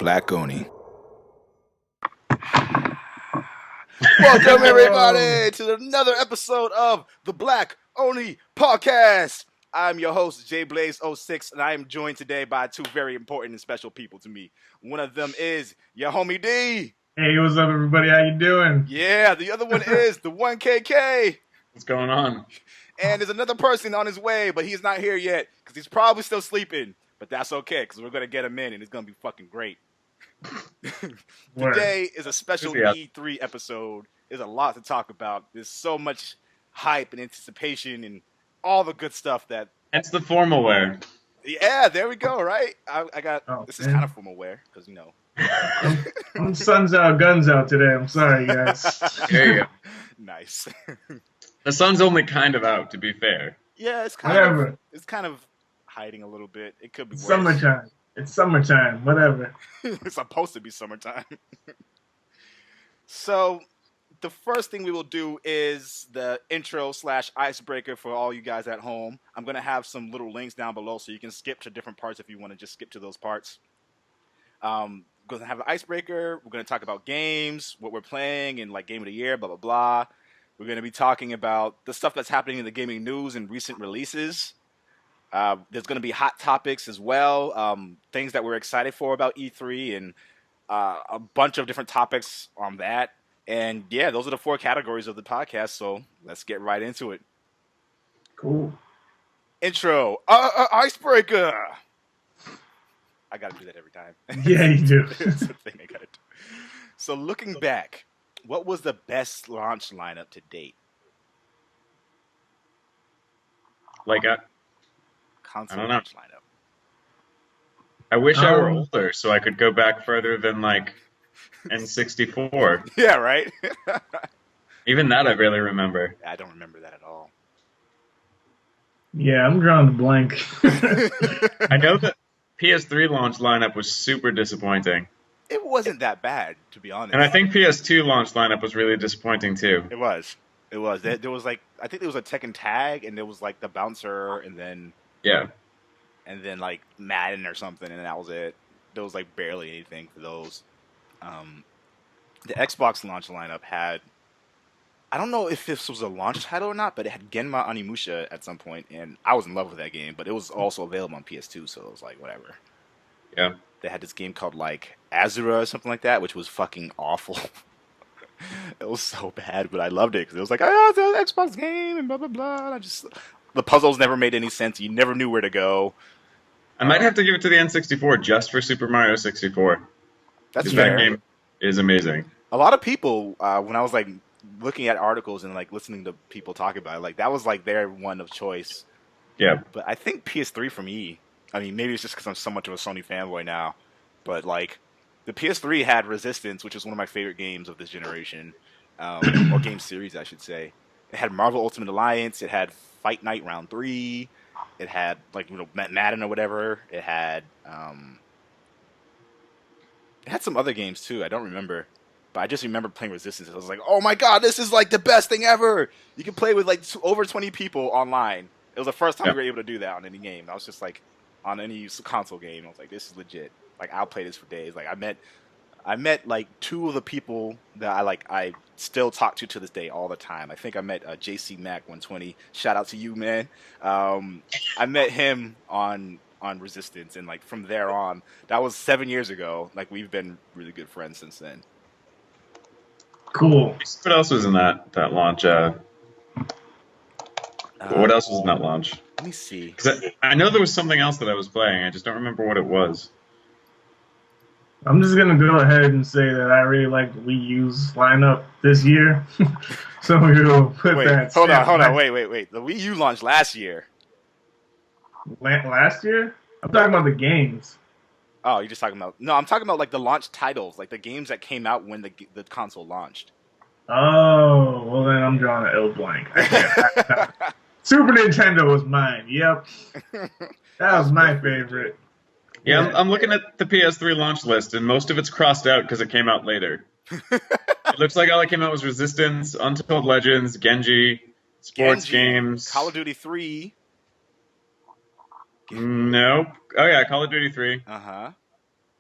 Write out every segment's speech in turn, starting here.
Black Oni. Welcome everybody to another episode of the Black Oni Podcast. I'm your host, JBlaze06, and I am joined today by two very important and special people to me. One of them is your homie D. Hey, what's up, everybody? How you doing? Yeah, the other one is the 1KK. What's going on? And there's another person on his way, but he's not here yet because he's probably still sleeping. But that's okay because we're going to get him in, and it's going to be fucking great. Today is a special E3 episode. There's a lot to talk about. There's so much hype and anticipation and all the good stuff that... It's the formal wear. Yeah, there we go, right? I got... this is kind of formal wear because, you know... I'm sun's out, guns out today. I'm sorry, guys. There you go. Nice. The sun's only kind of out, to be fair. Yeah, it's kind of hiding a little bit. It could be worse. Summertime. It's summertime. Whatever. It's supposed to be summertime. So, the first thing we will do is the intro/icebreaker for all you guys at home. I'm going to have some little links down below so you can skip to different parts if you want to just skip to those parts. We're going to have an icebreaker. We're going to talk about games, what we're playing, and like game of the year, blah, blah, blah. We're going to be talking about the stuff that's happening in the gaming news and recent releases. There's going to be hot topics as well, things that we're excited for about E3, and a bunch of different topics on that. And yeah, those are the four categories of the podcast, so let's get right into it. Cool. Intro, icebreaker. I got to do that every time. Yeah, you do. It's the thing I got to do. So looking back, what was the best launch lineup to date? Like a console I don't know. launch lineup. I wish I were older so I could go back further than like N64. Yeah, right? Even that I barely remember. I don't remember that at all. Yeah, I'm drawing a blank. I know that PS3 launch lineup was super disappointing. It wasn't that bad, to be honest. And I think PS2 launch lineup was really disappointing too. It was. There was like, I think there was a Tekken Tag, and there was like the Bouncer, and then like Madden or something, and that was it. There was like barely anything for those. The Xbox launch lineup had, I don't know if this was a launch title or not, but it had Genma Onimusha at some point, and I was in love with that game, but it was also available on PS2, so it was like, whatever. Yeah. They had this game called like Azura or something like that, which was fucking awful. It was so bad, but I loved it because it was like, oh, it's an Xbox game and blah blah blah. And the puzzles never made any sense. You never knew where to go. I might have to give it to the N64 just for Super Mario 64. That's fair. That game is amazing. A lot of people, when I was like looking at articles and like listening to people talk about it, like that was like their one of choice. Yeah. But I think PS3 for me. I mean, maybe it's just because I'm so much of a Sony fanboy now, but like the PS3 had Resistance, which is one of my favorite games of this generation, or game series, I should say. It had Marvel Ultimate Alliance. It had Fight Night Round 3. It had like Madden or whatever. It had some other games too. I don't remember, but I just remember playing Resistance. I was like, oh my god, this is like the best thing ever. You can play with like over 20 people online. It was the first time we were able to do that on any game. I was just like, on any console game, I was like, this is legit. Like, I'll play this for days. Like, I met like two of the people that I still talk to this day all the time. I think I met JC Mac 120. Shout out to you, man. I met him on Resistance, and like from there on, that was 7 years ago. Like, we've been really good friends since then. Cool. What else was in that launch? What else was in that launch? Let me see. 'Cause I know there was something else that I was playing. I just don't remember what it was. I'm just going to go ahead and say that I really like the Wii U's lineup this year. So we'll put that. Hold on. Wait. The Wii U launched last year. Last year? I'm talking about the games. Oh, you're just talking about... No, I'm talking about like the launch titles, like the games that came out when the console launched. Oh, well then I'm drawing an L blank. Super Nintendo was mine. Yep. That was my favorite. Yeah, I'm looking at the PS3 launch list, and most of it's crossed out because it came out later. It looks like all that came out was Resistance, Untold Legends, Genji, sports games. Call of Duty 3. Nope. Oh, yeah, Call of Duty 3. Uh-huh.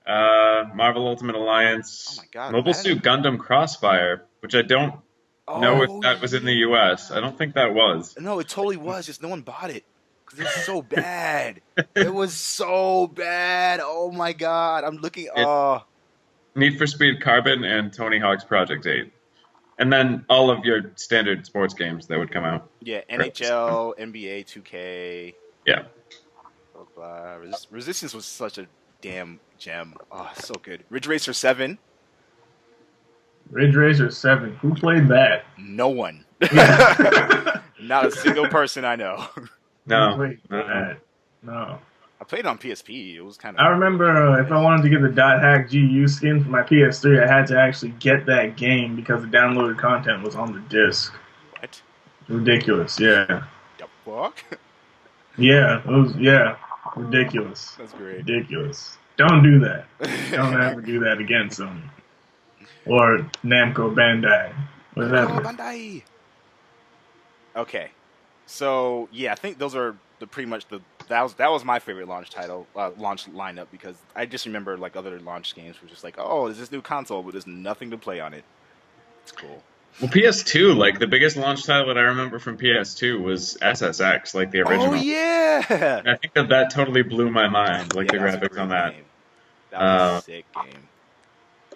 Marvel Ultimate Alliance, Oh my God, Mobile Madden? Suit Gundam Crossfire, which I don't know if that was in the U.S. I don't think that was. No, it totally was. Just no one bought it because it was so bad. It was so bad. Oh my God, I'm looking. Oh, Need for Speed Carbon and Tony Hawk's Project 8. And then all of your standard sports games that would come out. yeah, NHL, NBA 2K. Yeah. Blah, blah. Resistance was such a damn gem. Oh, so good. Ridge Racer 7. Ridge Racer 7. Who played that? No one. Yeah. Not a single person I know. No. Who played that? No. I played it on PSP. It was kind I of. remember if I wanted to get the .hack GU skin for my PS3, I had to actually get that game because the downloaded content was on the disc. What? Ridiculous, yeah. The fuck? Yeah, it was, ridiculous. That's great. Ridiculous. Don't do that. Don't ever do that again, Sony. Or Namco Bandai. Whatever. Bandai. Okay. So, yeah, I think those are pretty much that was my favorite launch lineup, because I just remember like other launch games were just like, oh, there's this new console, but there's nothing to play on it. It's cool. Well, PS2, like the biggest launch title that I remember from PS2 was SSX, like the original. Oh yeah. And I think that totally blew my mind, like the graphics on that. Game. That was a sick game.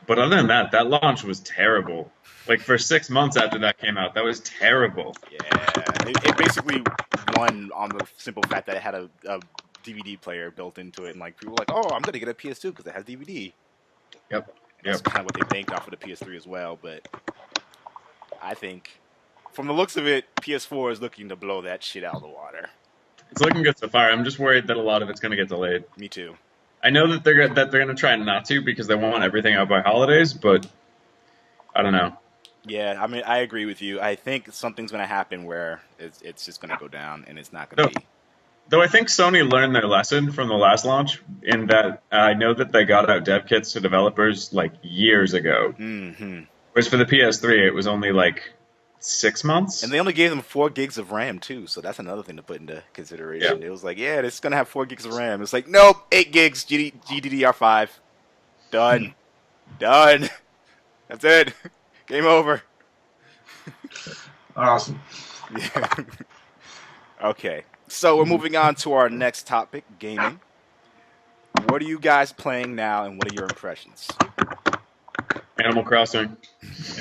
But other than that, that launch was terrible. Like for 6 months after that came out, that was terrible. Yeah, it basically won on the simple fact that it had a DVD player built into it, and like people were like, "Oh, I'm gonna get a PS2 because it has DVD." Yep. That's kind of what they banked off of the PS3 as well. But I think, from the looks of it, PS4 is looking to blow that shit out of the water. It's looking good so far. I'm just worried that a lot of it's gonna get delayed. Me too. I know that they're gonna try not to because they want everything out by holidays, but I don't know. Yeah, I mean, I agree with you. I think something's going to happen where it's just going to go down, and it's not going to be. Though I think Sony learned their lesson from the last launch in that I know that they got out dev kits to developers like years ago. Mm-hmm. Whereas for the PS3, it was only like 6 months. And they only gave them 4 gigs of RAM, too, so that's another thing to put into consideration. Yeah. It was like, yeah, it's going to have 4 gigs of RAM. It's like, nope, 8 gigs, GDDR5. Done. Done. That's it. Game over. Awesome. Yeah. Okay, so we're moving on to our next topic, gaming. What are you guys playing now, and what are your impressions? Animal Crossing.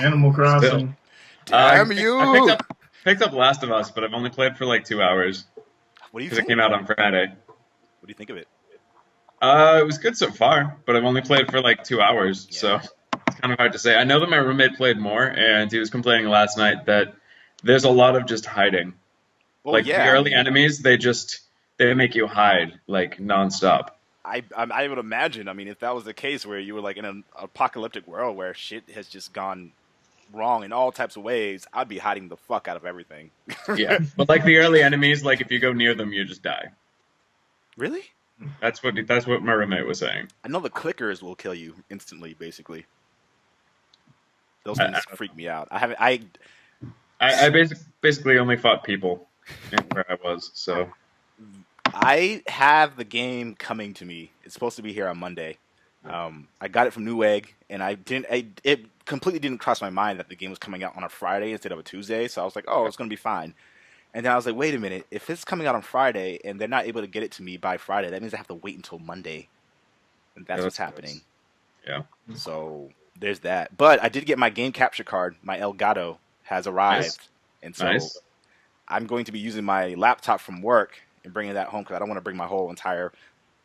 Animal Crossing. Damn you! I picked up Last of Us, but I've only played for like 2 hours What do you because think? it came out on Friday. What do you think of it? It was good so far, but I've only played for like 2 hours, Yeah. so it's kind of hard to say. I know that my roommate played more, and he was complaining last night that there's a lot of just hiding. Well, Like yeah, the early enemies, they make you hide like nonstop. I would imagine. I mean, if that was the case, where you were like in an apocalyptic world where shit has just gone wrong in all types of ways, I'd be hiding the fuck out of everything. Yeah, but like the early enemies, like if you go near them, you just die. Really? That's what my roommate was saying. I know the clickers will kill you instantly. Basically, those I things freak me out. I basically only fought people where I was, so. I have the game coming to me. It's supposed to be here on Monday. I got it from Newegg, and it completely didn't cross my mind that the game was coming out on a Friday instead of a Tuesday. So I was like, oh, it's going to be fine. And then I was like, wait a minute. If it's coming out on Friday and they're not able to get it to me by Friday, that means I have to wait until Monday. And that's what's happening. Yeah. So there's that. But I did get my game capture card. My Elgato has arrived. Nice. And so Nice. I'm going to be using my laptop from work and bringing that home because I don't want to bring my whole entire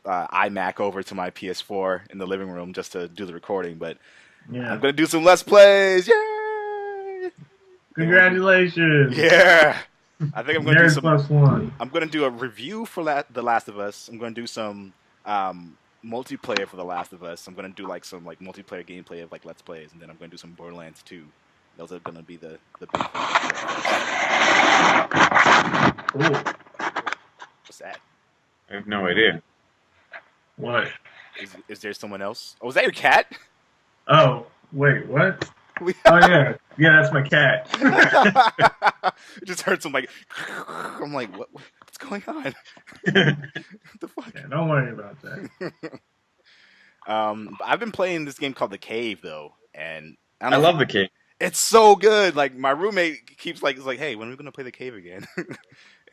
iMac over to my PS4 in the living room just to do the recording. But Yeah. I'm going to do some Let's Plays. Yay! Congratulations. Yeah. I think I'm going to do Nerd some. +1. I'm going to do a review for The Last of Us. I'm going to do some multiplayer for The Last of Us. I'm going to do like some like multiplayer gameplay of like Let's Plays, and then I'm going to do some Borderlands 2. Those are going to be the big things. Cool. What's that? I have no idea. What? Is there someone else? Oh, is that your cat? Oh, wait, what? Oh, yeah. Yeah, that's my cat. Just heard some like. I'm like, what's going on? What the fuck? Yeah, don't worry about that. I've been playing this game called The Cave though, and I don't I know love the cave. it's so good. Like my roommate keeps like, hey, when are we gonna play The Cave again?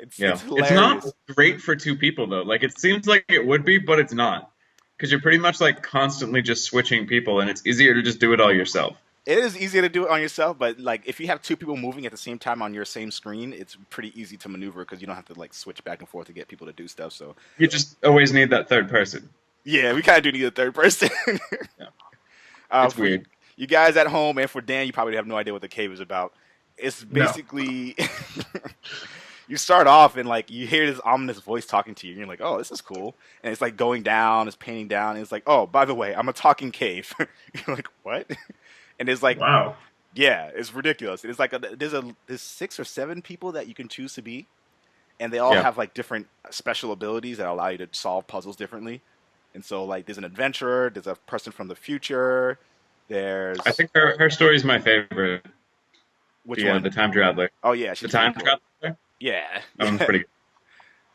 It's Yeah, it's not hilarious. great for two people though. Like it seems like it would be, but it's not because you're pretty much like constantly just switching people, and it's easier to just do it all yourself. It is easier to do it on yourself, but like if you have two people moving at the same time on your same screen, it's pretty easy to maneuver because you don't have to like switch back and forth to get people to do stuff. So You just always need that third person. yeah, we kind of do need a third person. Yeah, it's For weird. you guys at home, and for Dan, you probably have no idea what The Cave is about. It's No. basically you start off and like you hear this ominous voice talking to you, and you're like, "Oh, this is cool." And it's like going down, it's painting down, and it's like, "Oh, by the way, I'm a talking cave." You're like, "What?" And it's like, Wow. yeah, it's ridiculous. It's like there's 6 or 7 people that you can choose to be, and they all Yeah. have like different special abilities that allow you to solve puzzles differently. And so like there's an adventurer, there's a person from the future, there's I think her story is my favorite. which the, one? the time traveler. Oh yeah, The she's time pretty cool. traveler. Yeah. That one's pretty good.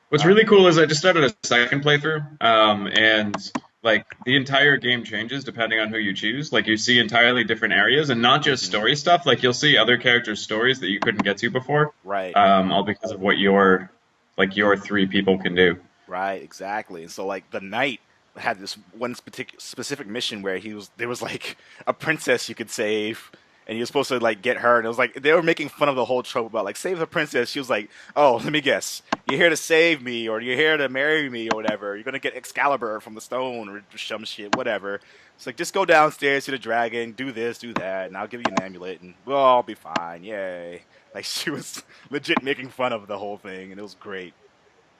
What's really cool is I just started a second playthrough, and like the entire game changes depending on who you choose. Like you see entirely different areas, and not just story stuff. Like you'll see other characters' stories that you couldn't get to before, Right. all because of what your 3 people can do. Right, exactly. And so like the knight had this one specific mission where there was like a princess you could save, and you're supposed to like get her, and it was like they were making fun of the whole trope about like save the princess. She was like, "Oh, let me guess, you're here to save me, or you're here to marry me, or whatever. You're gonna get Excalibur from the stone, or some shit, whatever." It's like just go downstairs to the dragon, do this, do that, and I'll give you an amulet, and we'll all be fine. Yay! Like she was legit making fun of the whole thing, and it was great.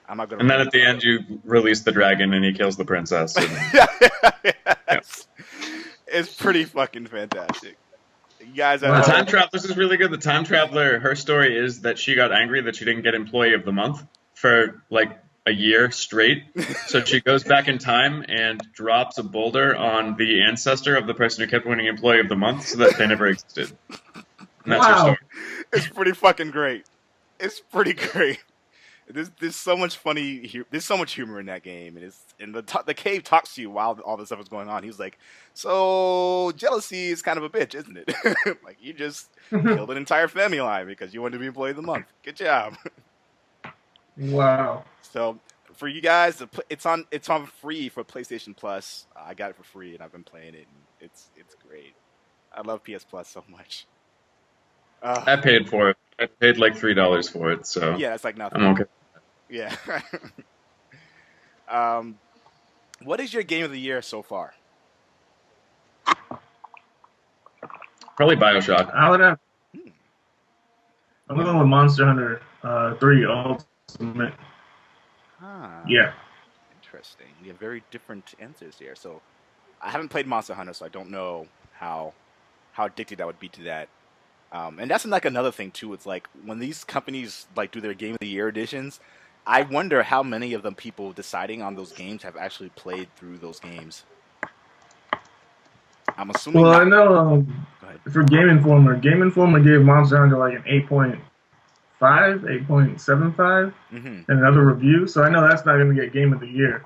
I'm not gonna. And then at the end, you release the dragon, and he kills the princess. And, Yes. It's pretty fucking fantastic. You guys the are time traveler. This is really good. The time traveler. Her story is that she got angry that she didn't get Employee of the Month for like a year straight. So she goes back in time and drops a boulder on the ancestor of the person who kept winning Employee of the Month, so that they never existed. And that's her Wow. story. It's pretty fucking great. It's pretty great. There's so much there's so much humor in that game, and the cave talks to you while all this stuff is going on. He's like, "So jealousy is kind of a bitch, isn't it? Like you just killed an entire family line because you wanted to be Employee of the Month. Good job." Wow. So for you guys, it's on free for PlayStation Plus. I got it for free, and I've been playing it, and it's great. I love PS Plus so much. I paid for it. I paid like $3 for it, so Yeah, it's like nothing. I'm okay. Yeah. What is your game of the year so far? Probably BioShock. I would have. I'm going with Monster Hunter 3 Ultimate. Ah, Yeah. interesting. We have very different answers here. So I haven't played Monster Hunter, so I don't know how addicted I would be to that. And that's like another thing too. It's like when these companies like do their Game of the Year editions, I wonder how many of them people deciding on those games have actually played through those games. I'm assuming. Well, I not. know Go ahead. for Game Informer gave Monster Hunter like an 8.5, 8.75 Mm-hmm. in another review, so I know that's not going to get Game of the Year.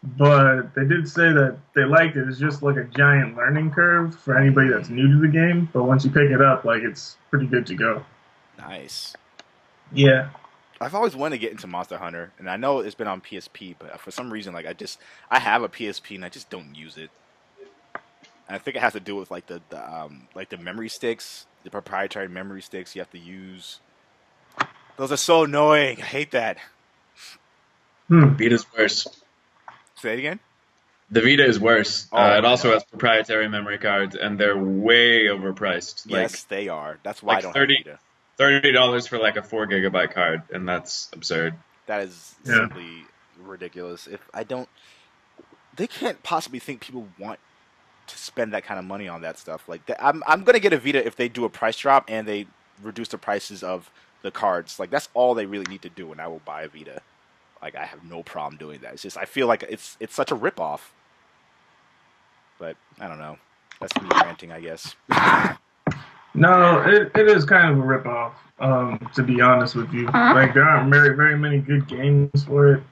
But they did say that they liked it. It's just like a giant learning curve for anybody that's new to the game. But once you pick it up, like it's pretty good to go. Nice. Yeah. I've always wanted to get into Monster Hunter, and I know it's been on PSP, but for some reason, like I have a PSP and I just don't use it. And I think it has to do with like the memory sticks, the proprietary memory sticks you have to use. Those are so annoying. I hate that. Vita's worse. Say it again. The Vita is worse. Oh, It also has proprietary memory cards, and they're way overpriced. Yes, they are. That's why like I don't 30 have Vita. $30 for like a 4 gigabyte card, and that's absurd. That is Yeah. simply ridiculous. They can't possibly think people want to spend that kind of money on that stuff. Like I'm gonna get a Vita if they do a price drop and they reduce the prices of the cards. Like that's all they really need to do, and I will buy a Vita. Like I have no problem doing that. It's just I feel like it's such a ripoff. But I don't know. That's me ranting, I guess. No, it is kind of a ripoff. To be honest with you, like there aren't very many good games for it.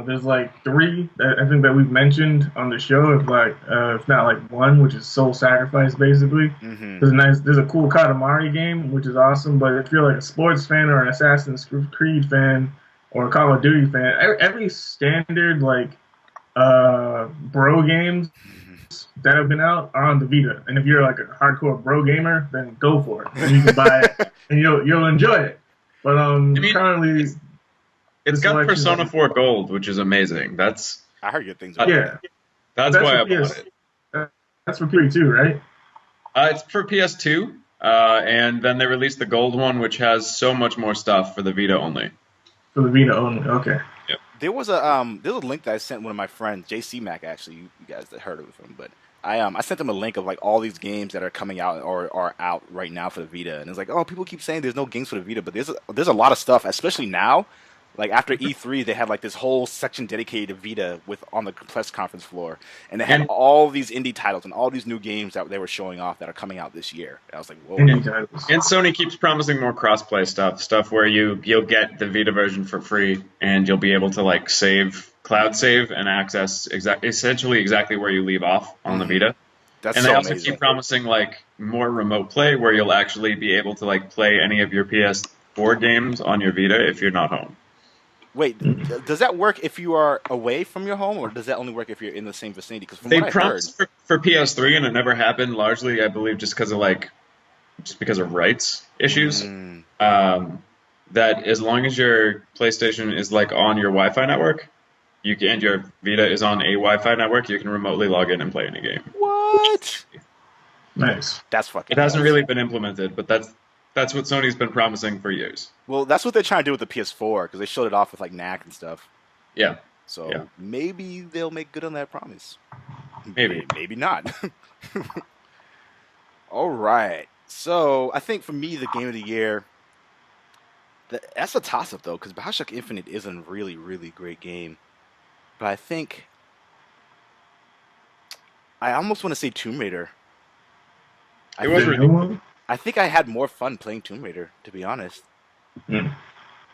There's like 3 that I think that we've mentioned on the show. If not like 1, which is Soul Sacrifice, basically. Mm-hmm. There's a cool Katamari game, which is awesome. But if you're like a sports fan or an Assassin's Creed fan or a Call of Duty fan, every standard like bro games that have been out are on the Vita, and if you're like a hardcore bro gamer, then go for it. And you can buy it, and you'll enjoy it. But currently, it's got Persona 4 Gold, which is amazing. I heard good things about it. That's why I bought it. That's for PS2, right? It's for PS2, and then they released the Gold one, which has so much more stuff for the Vita only. For the Vita only, okay. Yep. There was a link that I sent one of my friends, JC Mac, actually. You guys that heard of him, but I sent him a link of like all these games that are coming out or are out right now for the Vita, and it's like, oh, people keep saying there's no games for the Vita, but there's a lot of stuff, especially now. Like after E3, they had like this whole section dedicated to Vita on the press conference floor, and they had all these indie titles and all these new games that they were showing off that are coming out this year. And I was like, whoa. And Sony keeps promising more crossplay stuff where you'll get the Vita version for free, and you'll be able to like cloud save and access essentially exactly where you leave off on the Vita. That's and so they also amazing. keep promising like more remote play where you'll actually be able to like play any of your PS4 games on your Vita if you're not home. Wait, does that work if you are away from your home, or does that only work if you're in the same vicinity? Because they promised for PS3, and it never happened. Largely, I believe, just because of rights issues. That as long as your PlayStation is like on your Wi-Fi network, and your Vita is on a Wi-Fi network, you can remotely log in and play any game. What? Nice. That's fucking. It hasn't really been implemented, but that's what Sony's been promising for years. Well, that's what they're trying to do with the PS4, because they showed it off with like knack and stuff. Yeah. So maybe they'll make good on that promise. Maybe not. All right. So I think for me, the game of the year, that's a toss-up though, because BioShock Infinite is a really, really great game. But I think I almost want to say Tomb Raider. It was really. I think I had more fun playing Tomb Raider, to be honest.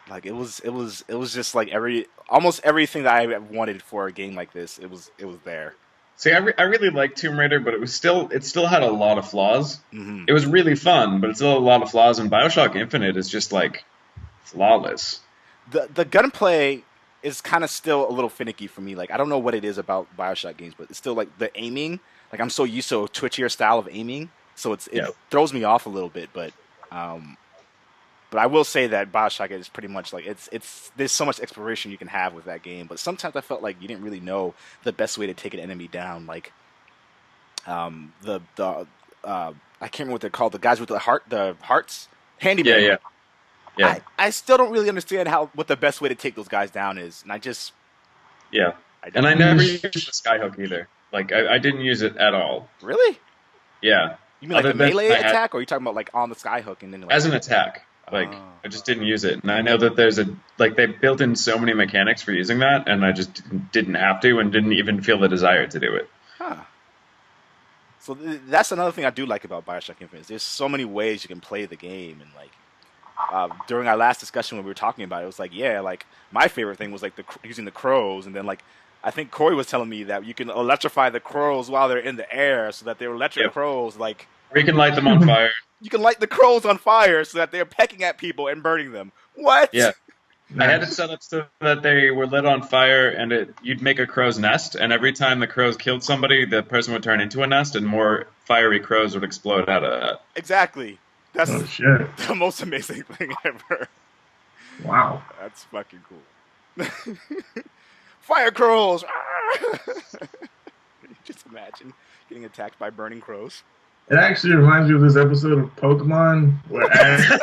Like it was just like almost everything that I wanted for a game like this. It was there. See, I really liked Tomb Raider, but it still had a lot of flaws. Mm-hmm. It was really fun, but it's still a lot of flaws. And BioShock Infinite is just like flawless. The gunplay is kind of still a little finicky for me. Like I don't know what it is about BioShock games, but it's still like the aiming. Like I'm so used to a twitchier style of aiming. So it throws me off a little bit, but I will say that BioShock is pretty much like there's so much exploration you can have with that game, but sometimes I felt like you didn't really know the best way to take an enemy down. Like I can't remember what they're called, the guys with the hearts, handyman. Yeah. I still don't really understand what the best way to take those guys down is, and I never used the skyhook either. Like I didn't use it at all. Really? Yeah. You mean like the melee attack, or are you talking about like on the skyhook and then like, as an attack? Like I just didn't use it, and I know that they built in so many mechanics for using that, and I just didn't have to, and didn't even feel the desire to do it. Huh. So that's another thing I do like about BioShock Infinite. There's so many ways you can play the game, and like during our last discussion when we were talking about it, it was like like my favorite thing was like using the crows, and then like I think Corey was telling me that you can electrify the crows while they're in the air, so that they're electric crows. Like we can light them on fire. You can light the crows on fire so that they're pecking at people and burning them. What? Yeah. Nice. I had it set up so that they were lit on fire, and you'd make a crow's nest, and every time the crows killed somebody, the person would turn into a nest, and more fiery crows would explode out of that. Exactly. That's the most amazing thing ever. Wow. That's fucking cool. Fire crows! Just imagine getting attacked by burning crows. It actually reminds me of this episode of Pokemon where Ash...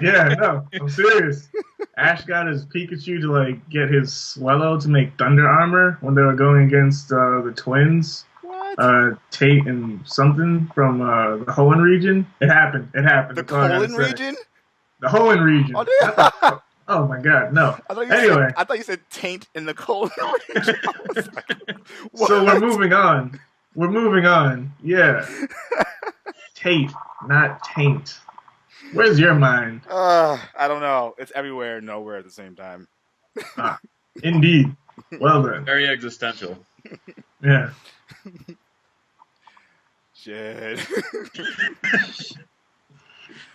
Yeah, no, I'm serious. Ash got his Pikachu to like get his Swellow to make thunder armor when they were going against the twins. What? Tate and something from the Hoenn region. It happened. The Hoenn region? The Hoenn region. Oh, yeah. Oh my god, no. I thought you said taint in the Hoenn region. So we're moving on. Yeah. Tate, not taint. Where's your mind? I don't know. It's everywhere and nowhere at the same time. Indeed. Well then. Very existential. Yeah. Shit.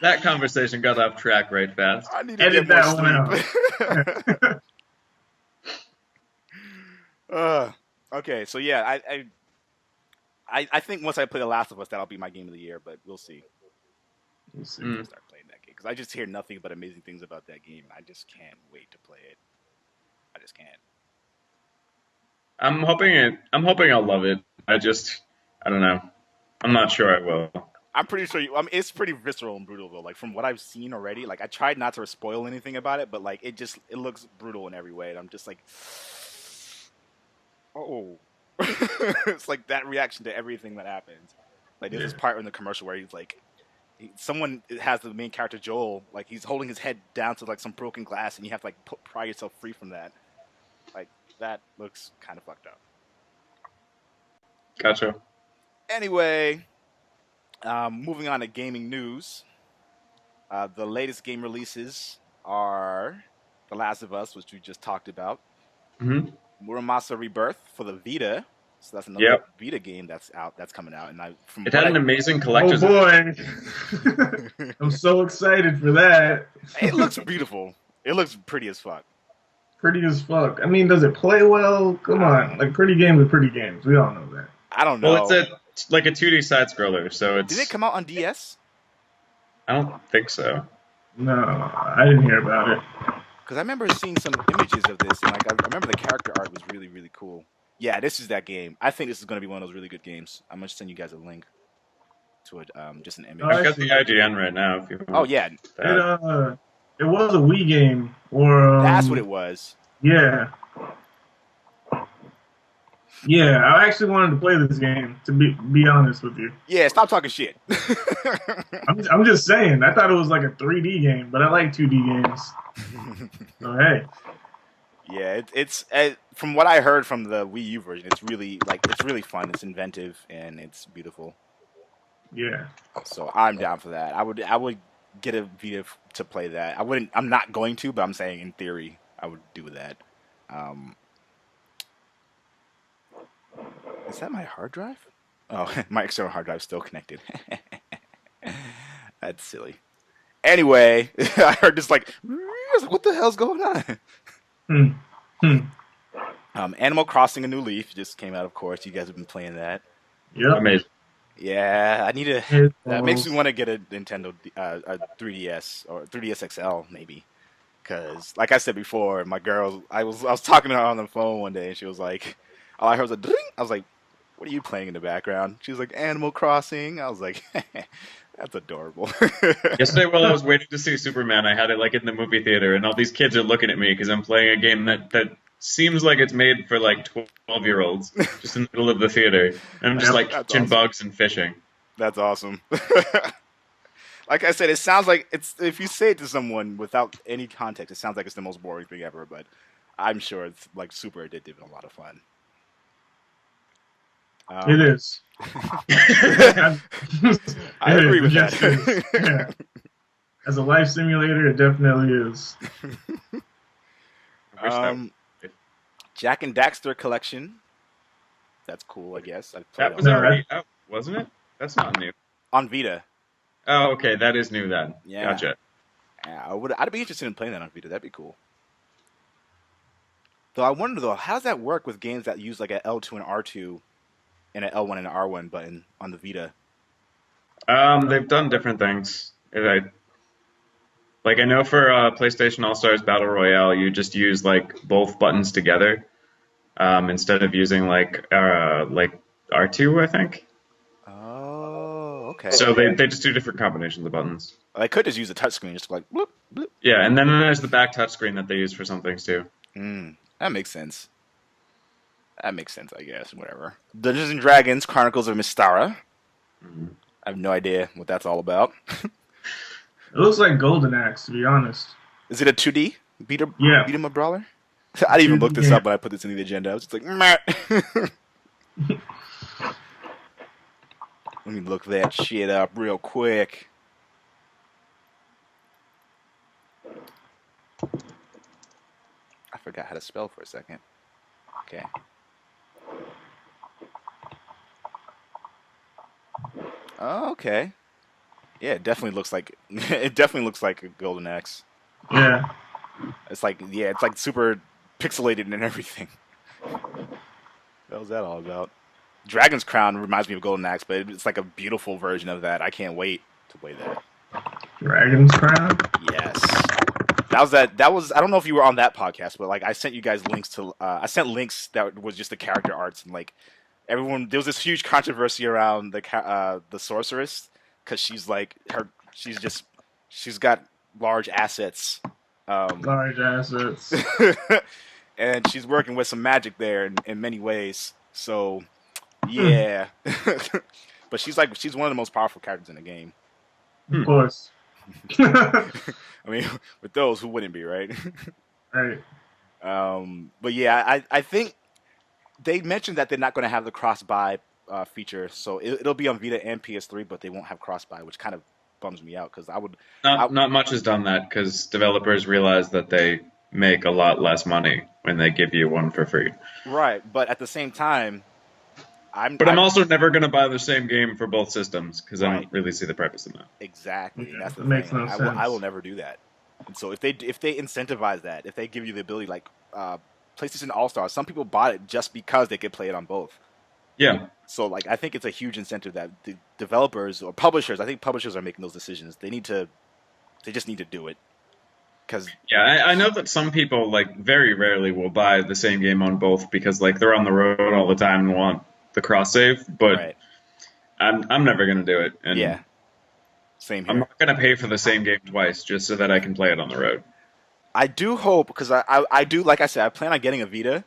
That conversation got off track right fast. I need to Edit get that more one sleep. Okay, so yeah, I think once I play The Last of Us, that'll be my game of the year, but we'll see. We'll see. I'll start playing that game because I just hear nothing but amazing things about that game. I just can't wait to play it. I just can't. I'm hoping I'll love it. I don't know. I'm not sure I will. I'm pretty sure it's pretty visceral and brutal though. Like from what I've seen already, like I tried not to spoil anything about it, but like it looks brutal in every way. And I'm just like, oh, it's like that reaction to everything that happens. Like there's this part in the commercial where he's like, someone has the main character Joel, like he's holding his head down to like some broken glass, and you have to like pry yourself free from that. Like that looks kind of fucked up. Gotcha. Anyway, moving on to gaming news. The latest game releases are The Last of Us, which we just talked about. Mm-hmm. Muramasa Rebirth for the Vita. So that's another Vita game that's coming out. And it had an amazing collector's. Oh boy! I'm so excited for that. It looks beautiful. It looks pretty as fuck. Pretty as fuck. I mean, does it play well? Come on, like pretty games are pretty games. We all know that. I don't know. Well, it's like a 2D side scroller, so it's. Did it come out on DS? I don't think so. No, I didn't hear about it. Because I remember seeing some images of this, and like I remember the character art was really, really cool. Yeah, this is that game. I think this is going to be one of those really good games. I'm going to send you guys a link to it, just an image. I've got the IGN right now. If you want. Oh yeah, it was a Wii game, or that's what it was. Yeah. Yeah, I actually wanted to play this game, to be honest with you. Yeah, stop talking shit. I'm just saying, I thought it was like a 3D game, but I like 2D games. So, hey. Yeah, it's from what I heard from the Wii U version, it's really fun, it's inventive, and it's beautiful. Yeah. So I'm down for that. I would get a Vita to play that. I'm not going to, but I'm saying in theory I would do that. Is that my hard drive? Oh, my external hard drive's still connected. That's silly. Anyway, I heard this like, what the hell's going on? Animal Crossing: A New Leaf just came out, of course. You guys have been playing that. Yep. Amazing. Yeah, I need to. That makes me want to get a Nintendo a 3DS or 3DS XL maybe. Because, like I said before, my girl, I was talking to her on the phone one day, and she was like, all I heard was a ding. I was like, what are you playing in the background? She was like, Animal Crossing. I was like, that's adorable. Yesterday, while I was waiting to see Superman, I had it like in the movie theater, and all these kids are looking at me because I'm playing a game that seems like it's made for like 12-year-olds, just in the middle of the theater. And I'm just like catching bugs and fishing. That's awesome. Like I said, it sounds like if you say it to someone without any context, it sounds like it's the most boring thing ever, but I'm sure it's like super addictive and a lot of fun. It is. I agree with that. Yeah. As a life simulator, it definitely is. Jack and Daxter collection. That's cool, I guess. That was already out, wasn't it? That's not new. On Vita. Oh, okay. That is new then. Yeah. Gotcha. Yeah, I'd be interested in playing that on Vita. That'd be cool. Though I wonder, how does that work with games that use like an L2 and R2 and an L1 and an R1 button on the Vita? They've done different things. I know for PlayStation All-Stars Battle Royale, you just use like both buttons together instead of using like R2, I think. Oh, okay. So they just do different combinations of buttons. I could just use a touchscreen, just like bloop, bloop. Yeah, and then there's the back touchscreen that they use for some things too. That makes sense. That makes sense, I guess. Whatever. Dungeons and Dragons: Chronicles of Mystara. I have no idea what that's all about. It looks like Golden Axe, to be honest. Is it a 2D beat 'em up brawler? I didn't even look this up when I put this in the agenda. I was just like, meh. Let me look that shit up real quick. I forgot how to spell for a second. Okay. Oh, okay. Yeah, it definitely looks like a Golden Axe. Yeah. It's like super pixelated and everything. What was that all about? Dragon's Crown reminds me of Golden Axe, but it's like a beautiful version of that. I can't wait to play that. Dragon's Crown? Yes. That was I don't know if you were on that podcast, but like I sent you guys links to I sent links that was just the character arts, and like everyone, there was this huge controversy around the sorceress, because she's got large assets. Large assets. And she's working with some magic there in many ways. So yeah. But she's one of the most powerful characters in the game. Of course. I mean, with those, who wouldn't be, right? Right. But yeah, I think they mentioned that they're not going to have the cross-buy feature, so it'll be on Vita and PS3, but they won't have cross-buy, which kind of bums me out, because Not much has done that, because developers realize that they make a lot less money when they give you one for free. Right, but at the same time, I'm also never going to buy the same game for both systems, because I don't really see the purpose in that. Exactly. Yeah, that's the it makes thing. no sense. I will never do that. And so if they incentivize that, if they give you the ability, like PlayStation All Stars, some people bought it just because they could play it on both. Yeah. So like I think it's a huge incentive that the developers or publishers, I think publishers are making those decisions. They just need to do it. Yeah, I know that some people like very rarely will buy the same game on both, because like they're on the road all the time and want the cross save, but right. I'm never gonna do it. And yeah, same here. I'm not gonna pay for the same game twice just so that I can play it on the road. I do hope, because I do, like I said, I plan on getting a Vita,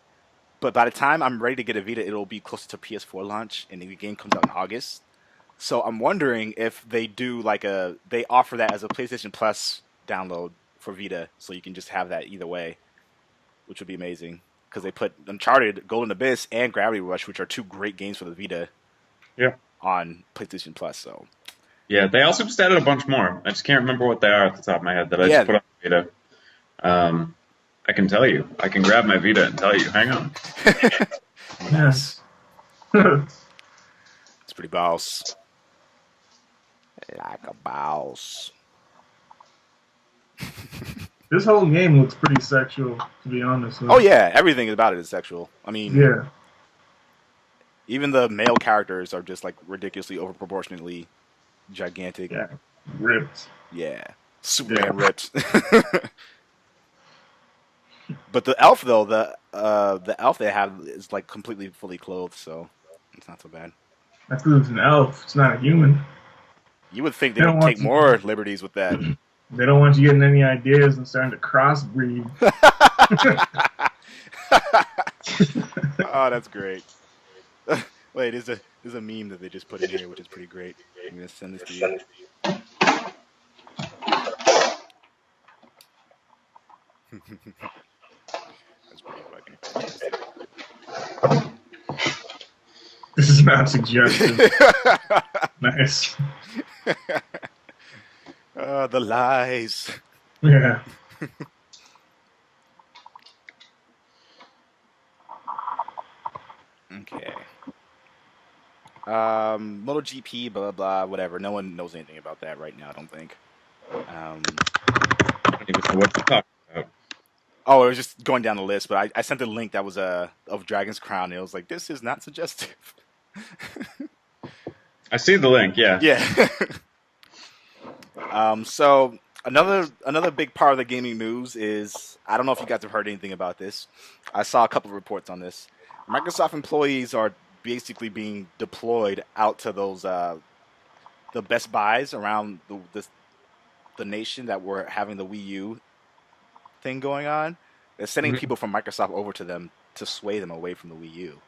but by the time I'm ready to get a Vita, it'll be closer to PS4 launch, and the game comes out in August. So I'm wondering if they do they offer that as a PlayStation Plus download for Vita, so you can just have that either way, which would be amazing. Because they put Uncharted, Golden Abyss, and Gravity Rush, which are two great games for the Vita, on PlayStation Plus. So yeah, they also just added a bunch more. I just can't remember what they are at the top of my head that I just put on Vita. I can tell you. I can grab my Vita and tell you. Hang on. Yes. It's pretty boss. Like a boss. This whole game looks pretty sexual, to be honest. Oh yeah, everything about it is sexual. I mean, yeah. Even the male characters are just like ridiculously overproportionately gigantic. Yeah, ripped. Yeah, Superman ripped. But the elf though, the elf they have is like completely fully clothed, so it's not so bad. That's because it's an elf. It's not a human. You would think they would take more liberties with that. They don't want you getting any ideas and starting to crossbreed. Oh, that's great. Wait, there's a meme that they just put in here, which is pretty great. I'm gonna send this to you. That's pretty fucking. This is not suggestive. Nice. The lies. Yeah. Okay. MotoGP, blah, blah, blah, whatever. No one knows anything about that right now, I don't think. I don't even know what to talk about. Oh, it was just going down the list, but I sent a link that was of Dragon's Crown, and it was like, this is not suggestive. I see the link, yeah. Yeah. So another big part of the gaming news is, I don't know if you guys have heard anything about this. I saw a couple of reports on this. Microsoft employees are basically being deployed out to those the Best Buys around the nation that were having the Wii U thing going on. They're sending people from Microsoft over to them to sway them away from the Wii U.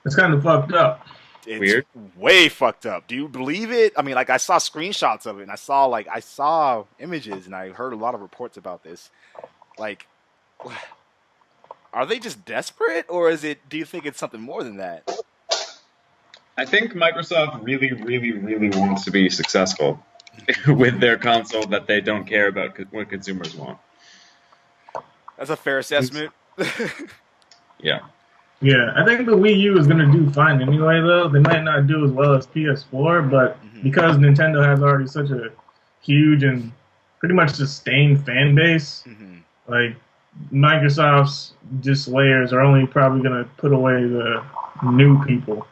It's kind of fucked up. It's weird. Way fucked up. Do you believe it? I mean, like, I saw screenshots of it, and I saw images, and I heard a lot of reports about this. Like, are they just desperate, or do you think it's something more than that? I think Microsoft really, really, really wants to be successful with their console that they don't care about what consumers want. That's a fair assessment. Yeah. Yeah, I think the Wii U is going to do fine anyway, though. They might not do as well as PS4, but because Nintendo has already such a huge and pretty much sustained fan base, like Microsoft's just layers are only probably going to put away the new people.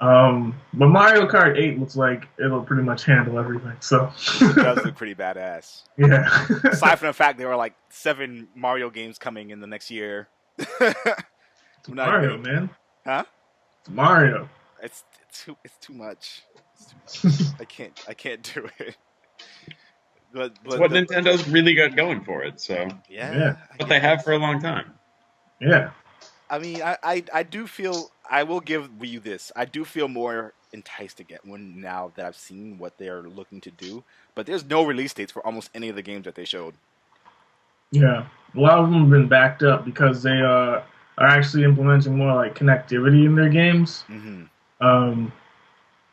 But Mario Kart 8 looks like it'll pretty much handle everything. So it does look pretty badass. Yeah. Aside from the fact there are like 7 Mario games coming in the next year. It's Mario, man. Huh? It's Mario. It's too much. I can't do it. But it's what Nintendo's really got going for it. So yeah. What they have for a long time. Yeah. I mean, I do feel, I will give Wii U this. I do feel more enticed to get one now that I've seen what they're looking to do. But there's no release dates for almost any of the games that they showed. Yeah. A lot of them have been backed up because they are actually implementing more like connectivity in their games.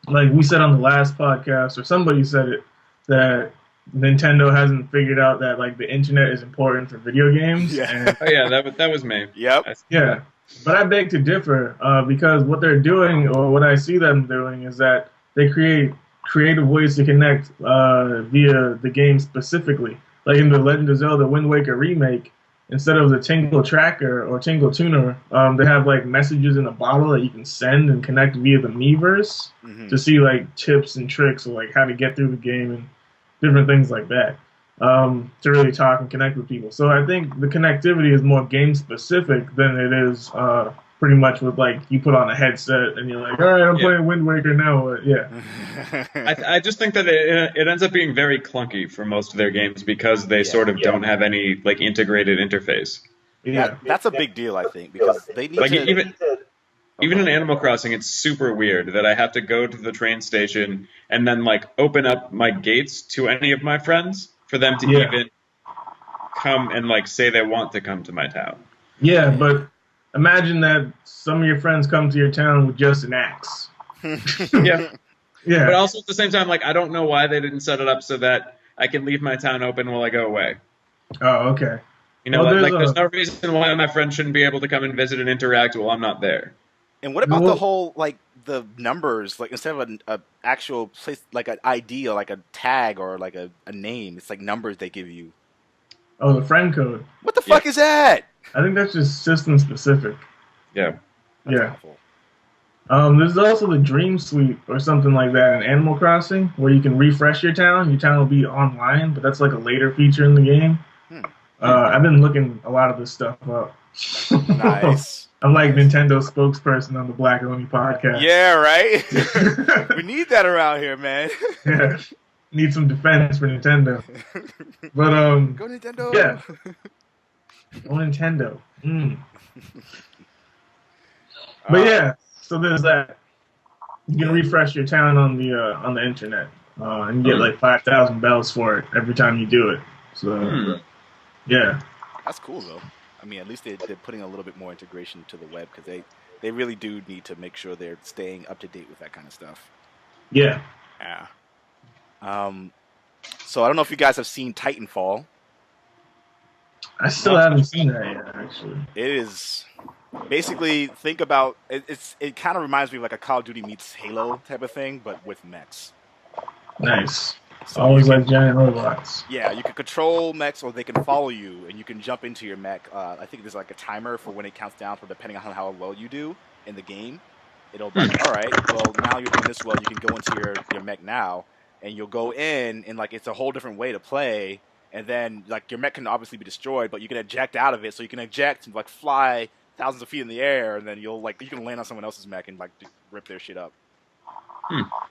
Like we said on the last podcast, or somebody said it, that Nintendo hasn't figured out that like the internet is important for video games. Yeah. And, oh yeah, that was me. Yep. Yeah. But I beg to differ because what they're doing, or what I see them doing, is that they create creative ways to connect via the game specifically. Like in the Legend of Zelda Wind Waker remake, instead of the Tingle Tracker or Tingle Tuner, they have like messages in a bottle that you can send and connect via the Miiverse to see like tips and tricks or like how to get through the game and different things like that to really talk and connect with people. So I think the connectivity is more game specific than it is pretty much with like you put on a headset and you're like, all right, I'm playing Wind Waker now. I just think that it ends up being very clunky for most of their games because they sort of don't have any like integrated interface. Yeah, that's a big deal, I think, because they need like to... Even in Animal Crossing, it's super weird that I have to go to the train station and then like open up my gates to any of my friends for them to even come and like say they want to come to my town. Yeah, but imagine that some of your friends come to your town with just an axe. Yeah. But also at the same time, like I don't know why they didn't set it up so that I can leave my town open while I go away. Oh, okay. You know, there's no reason why my friend shouldn't be able to come and visit and interact while I'm not there. And what about the whole, like, the numbers? Like, instead of an actual place, like an ID or like a tag or like a name, it's like numbers they give you. Oh, the friend code. What the fuck is that? I think that's just system specific. Yeah. That's awful. There's also the Dream Suite or something like that in Animal Crossing where you can refresh your town. Your town will be online, but that's like a later feature in the game. I've been looking a lot of this stuff up. Nice. I'm like Nintendo spokesperson on the Black Oni Podcast. Yeah, right? We need that around here, man. Yeah. Need some defense for Nintendo. But, Go Nintendo! Yeah. Go Nintendo. But yeah, so there's that. You can refresh your town on the internet. And you get like 5,000 bells for it every time you do it. So, yeah. That's cool, though. I mean, at least they're putting a little bit more integration to the web because they really do need to make sure they're staying up to date with that kind of stuff. Yeah. Yeah. So I don't know if you guys have seen Titanfall. I still haven't seen that yet, actually. It is basically, think about it kind of reminds me of like a Call of Duty meets Halo type of thing, but with mechs. Nice. So always like giant robots. Yeah, you can control mechs, or they can follow you, and you can jump into your mech. I think there's like a timer for when it counts down, for depending on how well you do in the game. It'll be like, all right, well now you're doing this well, you can go into your mech now, and you'll go in, and like it's a whole different way to play. And then like your mech can obviously be destroyed, but you can eject out of it, so you can eject and like fly thousands of feet in the air, and then you can land on someone else's mech and like rip their shit up.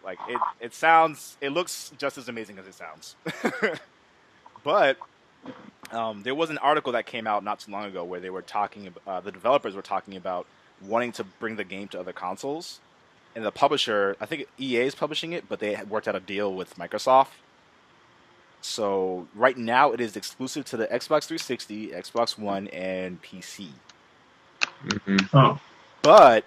Like it looks just as amazing as it sounds. But there was an article that came out not too long ago where they were talking about, the developers were talking about wanting to bring the game to other consoles, and the publisher, I think EA is publishing it, but they had worked out a deal with Microsoft. So right now it is exclusive to the Xbox 360, Xbox One, and PC. Oh. But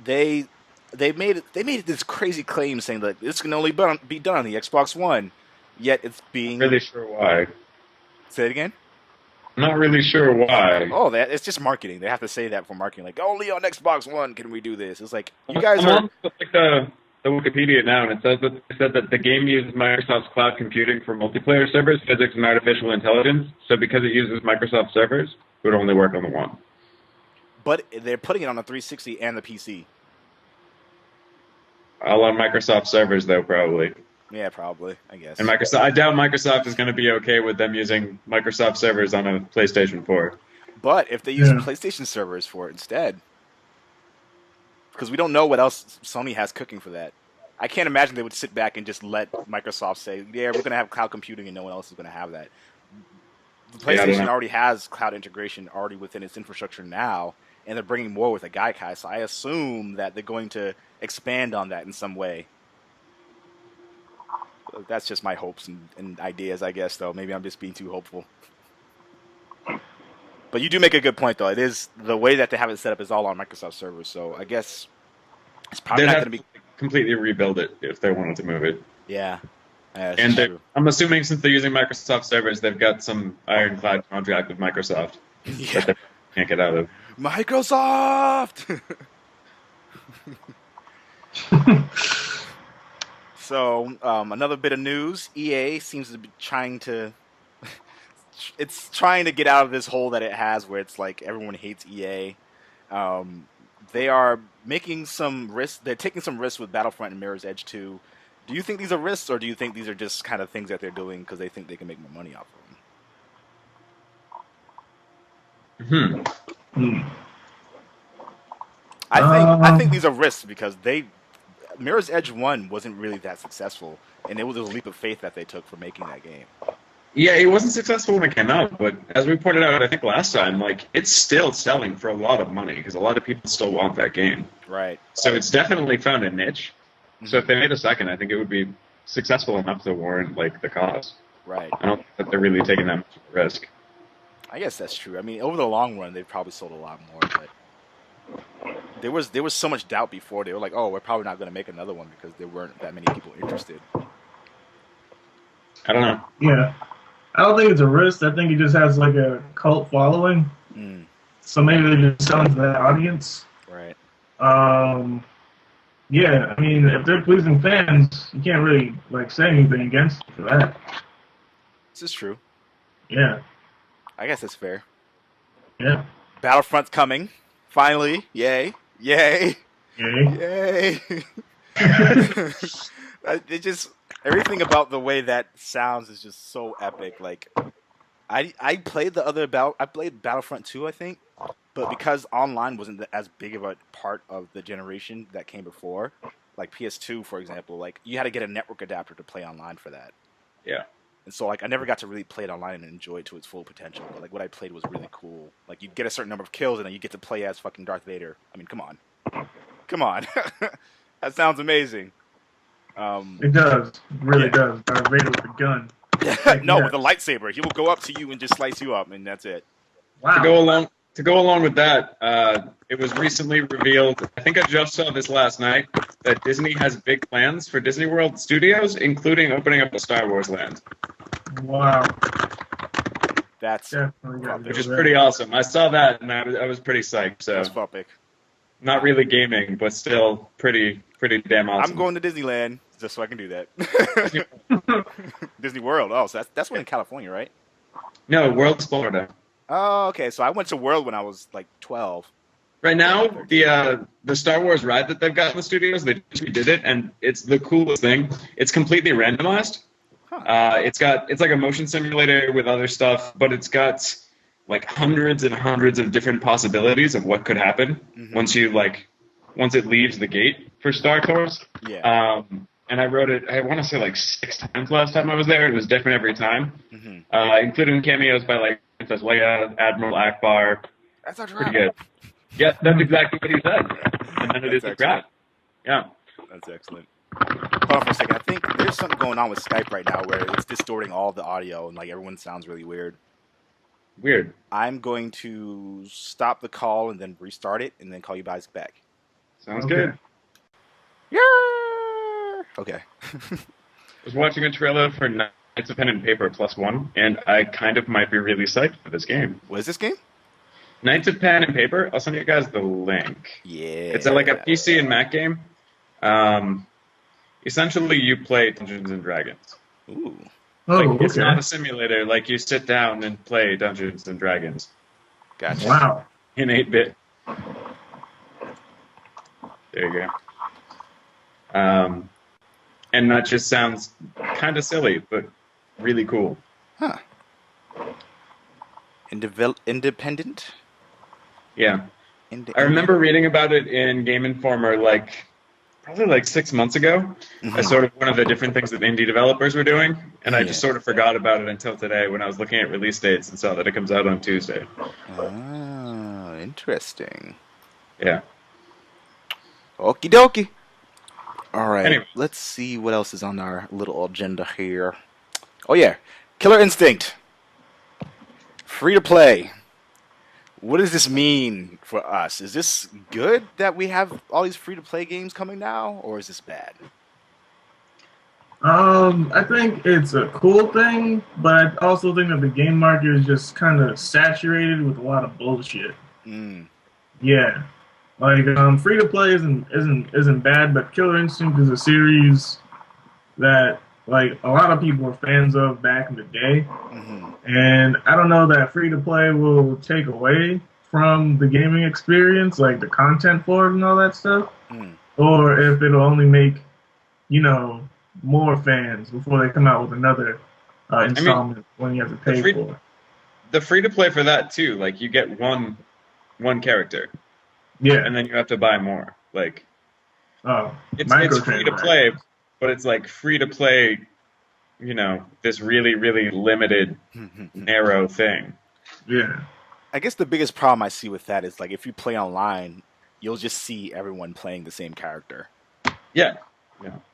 they they made it this crazy claim saying that this can only be done on the Xbox One, yet it's being. Really sure why. Say it again. Not really sure why. Oh, it's just marketing. They have to say that for marketing. Like, only on Xbox One can we do this. It's like, you guys are... I'm on like the Wikipedia now, and it said that the game uses Microsoft's cloud computing for multiplayer servers, physics, and artificial intelligence. So because it uses Microsoft servers, it would only work on the One. But they're putting it on the 360 and the PC. All on Microsoft servers, though, probably. Yeah, probably, I guess. And I doubt Microsoft is going to be okay with them using Microsoft servers on a PlayStation 4. But if they use PlayStation servers for it instead, because we don't know what else Sony has cooking for that. I can't imagine they would sit back and just let Microsoft say, yeah, we're going to have cloud computing and no one else is going to have that. The PlayStation already has cloud integration already within its infrastructure now, and they're bringing more with a Gaikai, so I assume that they're going to expand on that in some way. That's just my hopes and ideas, I guess, though. Maybe I'm just being too hopeful. But you do make a good point, though. It is the way that they have it set up is all on Microsoft servers, so I guess it's probably not going to be completely rebuild it if they wanted to move it. Yeah. And true. I'm assuming since they're using Microsoft servers, they've got some ironclad contract with Microsoft that they can't get out of. Microsoft! So, another bit of news. EA seems to be trying to get out of this hole that it has where it's like everyone hates EA. They are making some risks. They're taking some risks with Battlefront and Mirror's Edge 2. Do you think these are risks, or do you think these are just kind of things that they're doing because they think they can make more money off of them? I think these are risks because Mirror's Edge 1 wasn't really that successful, and it was a leap of faith that they took for making that game. Yeah, it wasn't successful when it came out, but as we pointed out, I think last time, like, it's still selling for a lot of money because a lot of people still want that game. Right. So it's definitely found a niche. Mm-hmm. So if they made a second, I think it would be successful enough to warrant, like, the cost. Right. I don't think that they're really taking that much of a risk. I guess that's true. I mean, over the long run, they've probably sold a lot more, but there was so much doubt before. They were like, oh, we're probably not going to make another one because there weren't that many people interested. I don't know. Yeah. I don't think it's a risk. I think he just has like a cult following. So maybe they're just selling to that audience. Right. Yeah, I mean, if they're pleasing fans, you can't really like say anything against it for that. This is true. Yeah. I guess that's fair. Yeah. Battlefront's coming. Finally. Yay. Yay. Yay. Yay. It just everything about the way that sounds is just so epic. Like I played Battlefront 2, I think, but because online wasn't as big of a part of the generation that came before, like PS2, for example, like you had to get a network adapter to play online for that. Yeah. And so, like, I never got to really play it online and enjoy it to its full potential. But, like, what I played was really cool. Like, you'd get a certain number of kills, and then you get to play as fucking Darth Vader. I mean, come on. Come on. That sounds amazing. It does. It really does. Darth Vader with a gun. No, with a lightsaber. He will go up to you and just slice you up, and that's it. Wow. To go along with that, it was recently revealed, I think I just saw this last night, that Disney has big plans for Disney World Studios, including opening up a Star Wars land. Wow. That's which is pretty awesome. I saw that, and I was pretty psyched. So that's epic. Not really gaming, but still pretty damn awesome. I'm going to Disneyland just so I can do that. Disney World. Oh, so that's one in California, right? No, World's Florida. Oh, okay. So I went to World when I was like 12. Right now, the Star Wars ride that they've got in the studios, they just redid it, and it's the coolest thing. It's completely randomized. Huh. It's like a motion simulator with other stuff, but it's got like hundreds and hundreds of different possibilities of what could happen once it leaves the gate for Star Tours. Yeah. And I rode it, I want to say like 6 times last time I was there. It was different every time, including cameos by like Princess Leia, Admiral Akbar. That's a pretty good. Yeah, that's exactly what he said. And then it is a crap. Yeah. That's excellent. Hold on for a second. I think there's something going on with Skype right now where it's distorting all the audio and like everyone sounds really weird. Weird. I'm going to stop the call and then restart it and then call you guys back. Sounds good. Yeah. Okay. I was watching a trailer for Knights of Pen and Paper +1, and I kind of might be really psyched for this game. What is this game? Knights of Pen and Paper. I'll send you guys the link. Yeah. It's like a PC and Mac game. Essentially, you play Dungeons and Dragons. Ooh. Oh, Like, it's okay. not a simulator. Like, you sit down and play Dungeons and Dragons Gotcha. Wow. in 8-bit. There you go. And that just sounds kind of silly, but really cool. Huh. Independent? Yeah. I remember reading about it in Game Informer probably 6 months ago, as sort of one of the different things that indie developers were doing, and I just sort of forgot about it until today when I was looking at release dates and saw that it comes out on Tuesday. Oh, interesting. Yeah. Okie dokie. All right. Anyway. Let's see what else is on our little agenda here. Oh, yeah. Killer Instinct. Free to play. What does this mean for us? Is this good that we have all these free to play games coming now, or is this bad? I think it's a cool thing, but I also think that the game market is just kind of saturated with a lot of bullshit. Mm. Yeah, like free to play isn't bad, but Killer Instinct is a series that like a lot of people were fans of back in the day, and I don't know that free to play will take away from the gaming experience, like the content for it and all that stuff, or if it'll only make more fans before they come out with another installment when you have to pay for it. The free to play for that too, like you get one character, and then you have to buy more. Like, it's free to play, but it's like free to play, this really, really limited, narrow thing. Yeah. I guess the biggest problem I see with that is like if you play online, you'll just see everyone playing the same character. Yeah.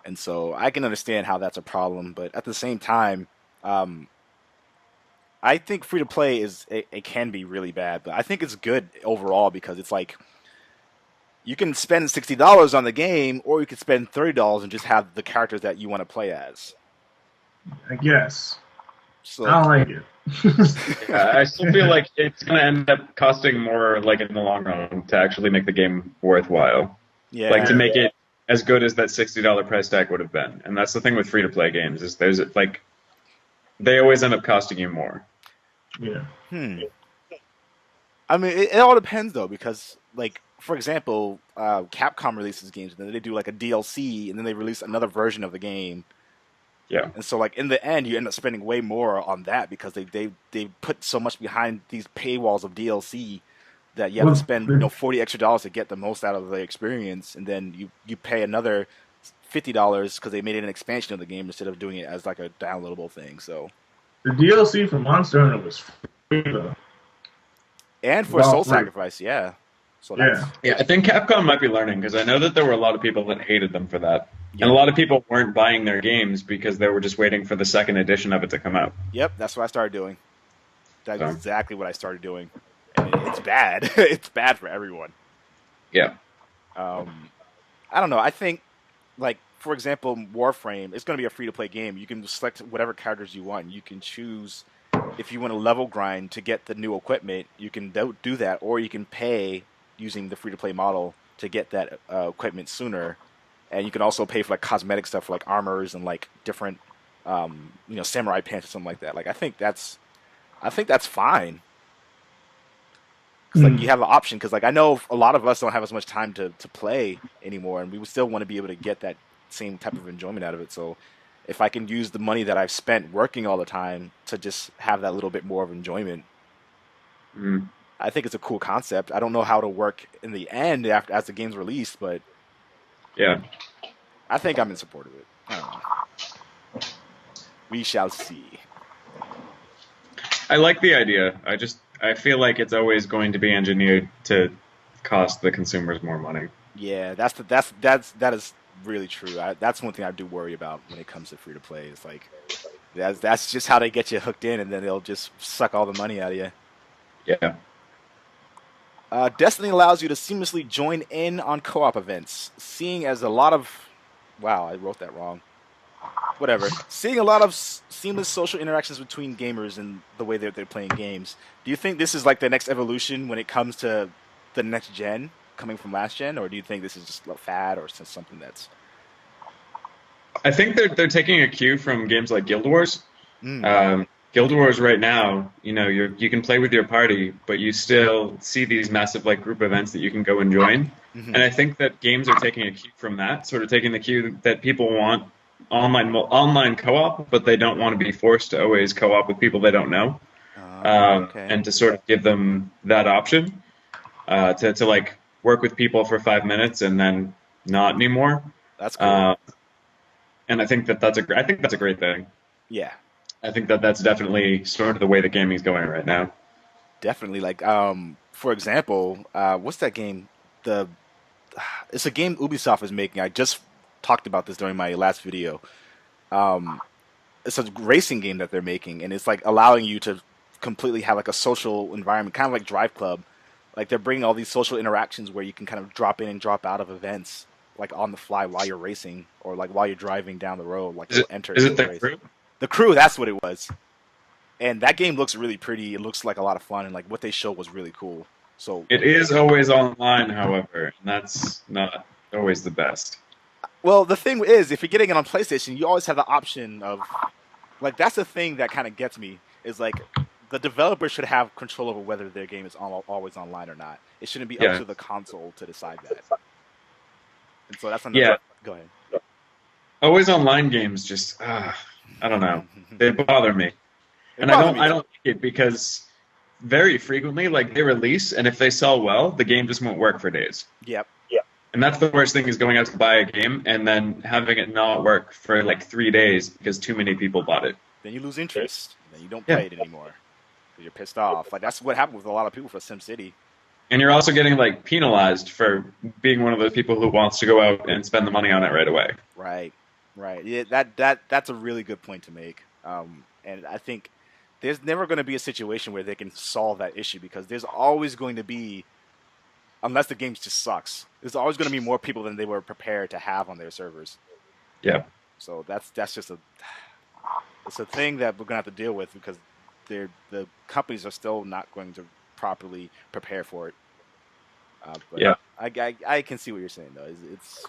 And so I can understand how that's a problem, but at the same time, I think free to play it can be really bad, but I think it's good overall because it's like you can spend $60 on the game, or you could spend $30 and just have the characters that you want to play as. I guess. So, I don't like it. Yeah, I still feel like it's going to end up costing more, like in the long run, to actually make the game worthwhile. Yeah. Like to make it as good as that $60 price tag would have been. And that's the thing with free to play games is they always end up costing you more. Yeah. I mean, it all depends though, because like for example, Capcom releases games and then they do like a DLC and then they release another version of the game. Yeah. And so like in the end, you end up spending way more on that because they put so much behind these paywalls of DLC that you have to spend $40 extra to get the most out of the experience, and then you pay another $50 because they made it an expansion of the game instead of doing it as like a downloadable thing. So the DLC for Monster Hunter was free though, and for Soul Sacrifice, yeah. So yeah, I think Capcom might be learning because I know that there were a lot of people that hated them for that, and a lot of people weren't buying their games because they were just waiting for the second edition of it to come out. Yep, that's what I started doing. That's exactly what I started doing. And it's bad. It's bad for everyone. Yeah. I don't know. I think, like, for example, Warframe, it's going to be a free-to-play game. You can select whatever characters you want. You can choose if you want to level grind to get the new equipment. You can do that, or you can pay using the free-to-play model to get that equipment sooner. And you can also pay for, like, cosmetic stuff, like armors and, like, different, samurai pants or something like that. Like, I think that's fine. Because like you have an option, because like I know a lot of us don't have as much time to play anymore, and we would still want to be able to get that same type of enjoyment out of it. So if I can use the money that I've spent working all the time to just have that little bit more of enjoyment, I think it's a cool concept. I don't know how it'll work in the end as the game's released, but yeah, I think I'm in support of it. I don't know. We shall see. I like the idea. I feel like it's always going to be engineered to cost the consumers more money. Yeah, that is really true. That's one thing I do worry about when it comes to free to play. It's like that's just how they get you hooked in, and then they'll just suck all the money out of you. Yeah. Destiny allows you to seamlessly join in on co-op events. Seeing as a lot of Wow, I wrote that wrong. Whatever. Seeing a lot of seamless social interactions between gamers and the way that they're playing games. Do you think this is like the next evolution when it comes to the next gen coming from last gen, or do you think this is just a fad or something that's? I think they're taking a cue from games like Guild Wars. Mm, Um, Guild Wars right now, you can play with your party, but you still see these massive like group events that you can go and join. hmm And I think that games are taking a cue from that, sort of taking the cue that people want online co-op, but they don't want to be forced to always co-op with people they don't know, okay, and to sort of give them that option to like work with people for 5 minutes and then not anymore. that's cool. Uh, and I think I think that's a great thing. Yeah, I think that that's definitely sort of the way the gaming is going right now. definitely. Like, for example, what's that game? The It's a game Ubisoft is making. I just talked about this during my last video. Um, it's a racing game that they're making, and it's like allowing you to completely have like a social environment, kind of like Drive Club. Like they're bringing all these social interactions where you can kind of drop in and drop out of events, like on the fly while you're racing, or like while you're driving down the road, like Is you'll it enter is into it the the race. crew? The Crew, that's what it was. And that game looks really pretty. It looks like a lot of fun, and like what they showed was really cool. So, It is always online, however, and that's not always the best. well, the thing is, if you're getting it on PlayStation, you always have the option of like that's the thing that kind of gets me is like the developer should have control over whether their game is always online or not. It shouldn't be up Yeah, to the console to decide that. And so that's yeah. another. Go ahead. Always online games just I don't know. They bother me, It and I bothered don't me I too. don't like it because very frequently like they release, and if they sell well, the game just won't work for days. Yep. And that's the worst thing is going out to buy a game and then having it not work for like 3 days because too many people bought it. Then you lose interest. Then you don't Yeah. play it anymore because you're pissed off. Like that's what happened with a lot of people for SimCity. And you're also getting like penalized for being one of those people who wants to go out and spend the money on it right away. Right. Right. Yeah. That's a really good point to make. And I think there's never going to be a situation where they can solve that issue because there's always going to be, unless the game just sucks, there's always going to be more people than they were prepared to have on their servers. Yeah. So that's just it's a thing that we're going to have to deal with because the companies are still not going to properly prepare for it. But Yeah. I can see what you're saying though. It's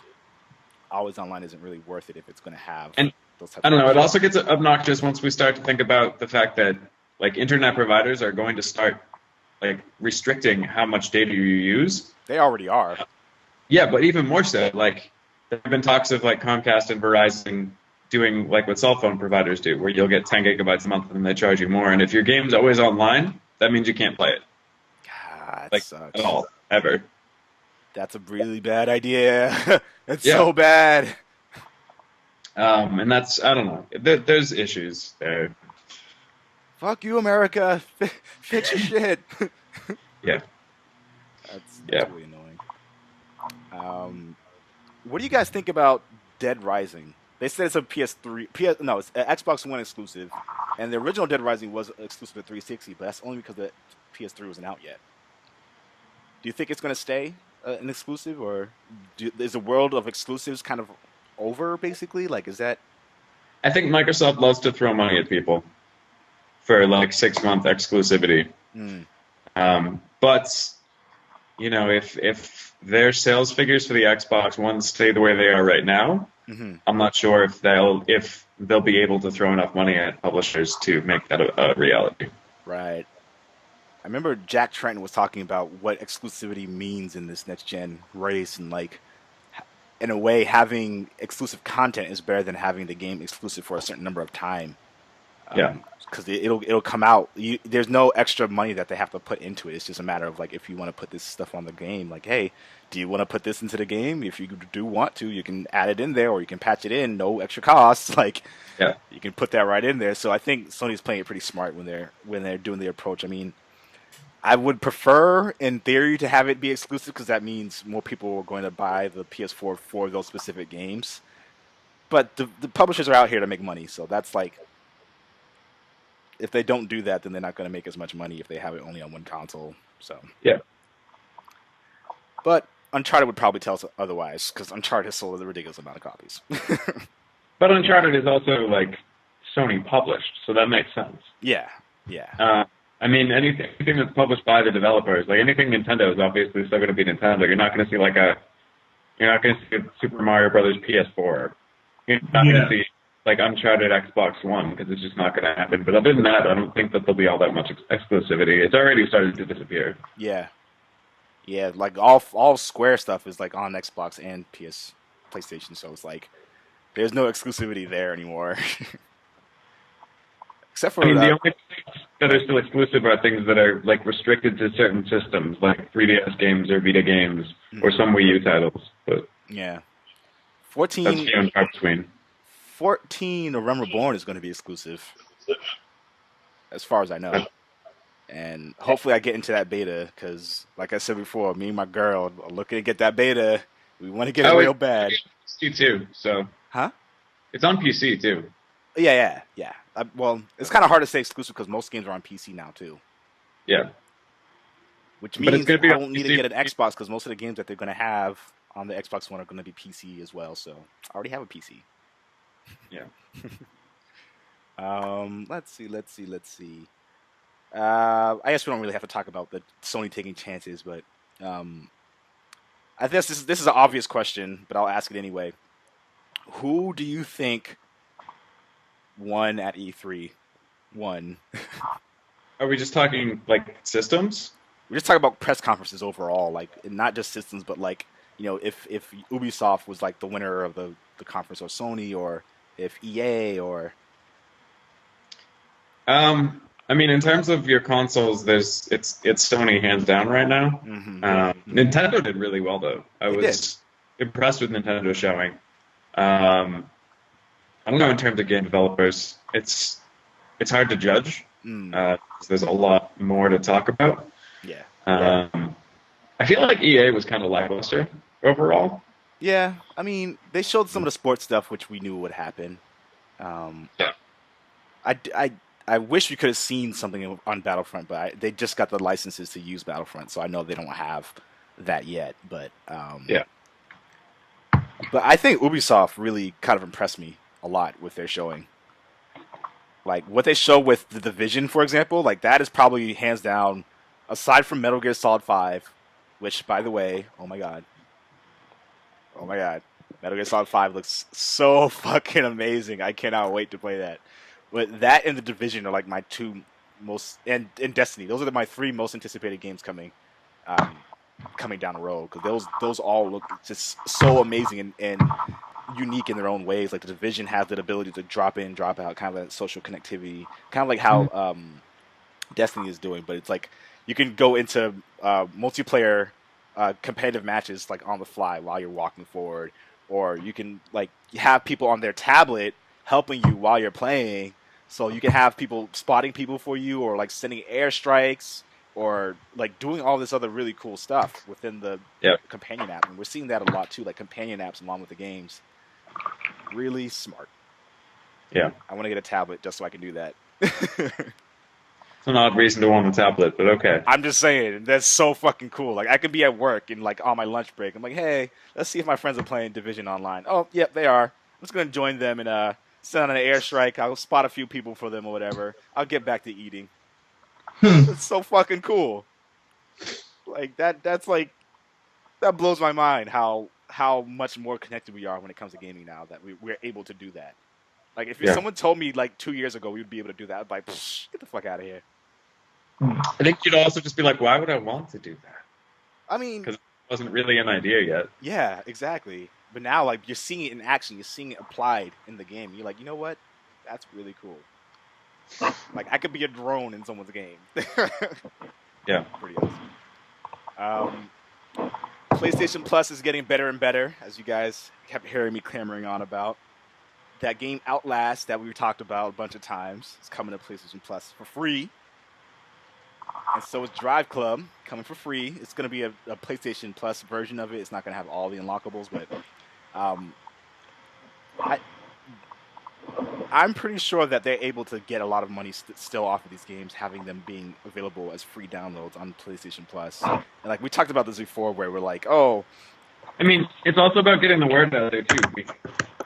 always online isn't really worth it if it's going to have And those types I of don't know, it issues. also gets obnoxious once we start to think about the fact that like internet providers are going to start like restricting how much data you use. They already are. Yeah, but even more so, like there have been talks of like Comcast and Verizon doing like what cell phone providers do, where you'll get 10 gigabytes a month and they charge you more. And if your game's always online, that means you can't play it, God, it like at sucks. all, ever. That's a really bad idea. It's Yeah. so bad. And that's, I don't know, there's issues there. Fuck you, America. Fix your shit. Yeah, That's yeah. really annoying. What do you guys think about Dead Rising? They said it's a PS3, no, it's an Xbox One exclusive, and the original Dead Rising was exclusive to 360, but that's only because the PS3 wasn't out yet. Do you think it's going to stay an exclusive, or is the world of exclusives kind of over, basically? Like, is that? I think Microsoft loves to throw money at people for like 6 month exclusivity. Hmm. But if their sales figures for the Xbox One stay the way they are right now, hmm I'm not sure if they'll be able to throw enough money at publishers to make that a reality. Right. I remember Jack Trenton was talking about what exclusivity means in this next gen race, and like, in a way, having exclusive content is better than having the game exclusive for a certain number of time. Yeah. Because it'll come out. There's no extra money that they have to put into it. It's just a matter of like if you want to put this stuff on the game. Like, hey, do you want to put this into the game? If you do want to, you can add it in there, or you can patch it in, no extra costs. Like, Yeah. you can put that right in there. So I think Sony's playing it pretty smart when they're doing the approach. I mean, I would prefer, in theory, to have it be exclusive because that means more people are going to buy the PS4 for those specific games. But the publishers are out here to make money, so that's like, if they don't do that, then they're not going to make as much money if they have it only on one console. So, Yeah. but Uncharted would probably tell us otherwise, because Uncharted has sold a ridiculous amount of copies. But Uncharted is also like Sony published, so that makes sense. Yeah, yeah. I mean, anything that's published by the developers, like anything Nintendo is obviously still going to be Nintendo. You're not going to see you're not going to see a Super Mario Brothers PS4. You're not going to see like Uncharted Xbox One, because it's just not going to happen. But other than that, I don't think that there'll be all that much exclusivity. It's already started to disappear. Yeah. Yeah, like all Square stuff is like on Xbox and PlayStation, so it's like there's no exclusivity there anymore. Except for I mean, the only things that are still exclusive are things that are like restricted to certain systems, like 3DS games or Vita games or some Wii U titles. But yeah, that's few and far between. 14 of Realm Reborn is going to be exclusive, as far as I know. And hopefully I get into that beta, because, like I said before, me and my girl are looking to get that beta. We want to get it real bad. It's PC too, so. Huh? It's on PC too. Yeah. Well, it's kind of hard to say exclusive because most games are on PC now too. Yeah. Which means I won't need to get an Xbox, because most of the games that they're going to have on the Xbox One are going to be PC as well. So I already have a PC. Yeah. Let's see. I guess we don't really have to talk about the Sony taking chances, but I guess this is an obvious question, but I'll ask it anyway. Who do you think won at E3? Are we just talking like systems? We're just talking about press conferences overall, like not just systems, but like, you know, if Ubisoft was like the winner of the conference, or Sony, or if EA, or I mean, in terms of your consoles, it's Sony hands down right now. Nintendo did really well though. I was impressed with Nintendo showing. I don't know in terms of game developers. It's hard to judge. There's a lot more to talk about. Yeah. I feel like EA was kind of lackluster overall. Yeah, I mean, they showed some of the sports stuff, which we knew would happen. Yeah. I wish we could have seen something on Battlefront, but they just got the licenses to use Battlefront, so I know they don't have that yet. But yeah. But I think Ubisoft really kind of impressed me a lot with their showing. Like what they show with The Division, for example, like that is probably hands down, aside from Metal Gear Solid 5, which, by the way, oh my god, Metal Gear Solid 5 looks so fucking amazing. I cannot wait to play that. But that and The Division are like my two most, and Destiny. Those are my three most anticipated games coming down the road, because those all look just so amazing and unique in their own ways. Like The Division has that ability to drop in, drop out, kind of that social connectivity, kind of like how Destiny is doing. But it's like you can go into multiplayer competitive matches like on the fly while you're walking forward, or you can like have people on their tablet helping you while you're playing. So you can have people spotting people for you, or like sending airstrikes, or like doing all this other really cool stuff within the companion app. And we're seeing that a lot too, like companion apps along with the games. Really smart. Yeah. I want to get a tablet just so I can do that. It's an odd reason to want a tablet, but okay. I'm just saying, that's so fucking cool. Like I could be at work and like on my lunch break, I'm like, hey, let's see if my friends are playing Division online. Oh, yep, they are. I'm just gonna join them and send on an airstrike. I'll spot a few people for them or whatever. I'll get back to eating. It's so fucking cool. Like that's like, that blows my mind how much more connected we are when it comes to gaming now, that we're able to do that. Like if someone told me like 2 years ago we would be able to do that, I'd be like, get the fuck out of here. I think you'd also just be like, why would I want to do that? I mean, because it wasn't really an idea yet. Yeah, exactly. But now, like, you're seeing it in action. You're seeing it applied in the game. You're like, you know what? That's really cool. Like, I could be a drone in someone's game. Yeah. Pretty awesome. PlayStation Plus is getting better and better, as you guys kept hearing me clamoring on about. That game Outlast that we talked about a bunch of times is coming to PlayStation Plus for free. And so is Drive Club, coming for free. It's going to be a PlayStation Plus version of it. It's not going to have all the unlockables, but I'm pretty sure that they're able to get a lot of money still off of these games, having them being available as free downloads on PlayStation Plus. And like we talked about this before, where we're like, oh, I mean, it's also about getting the word out there too.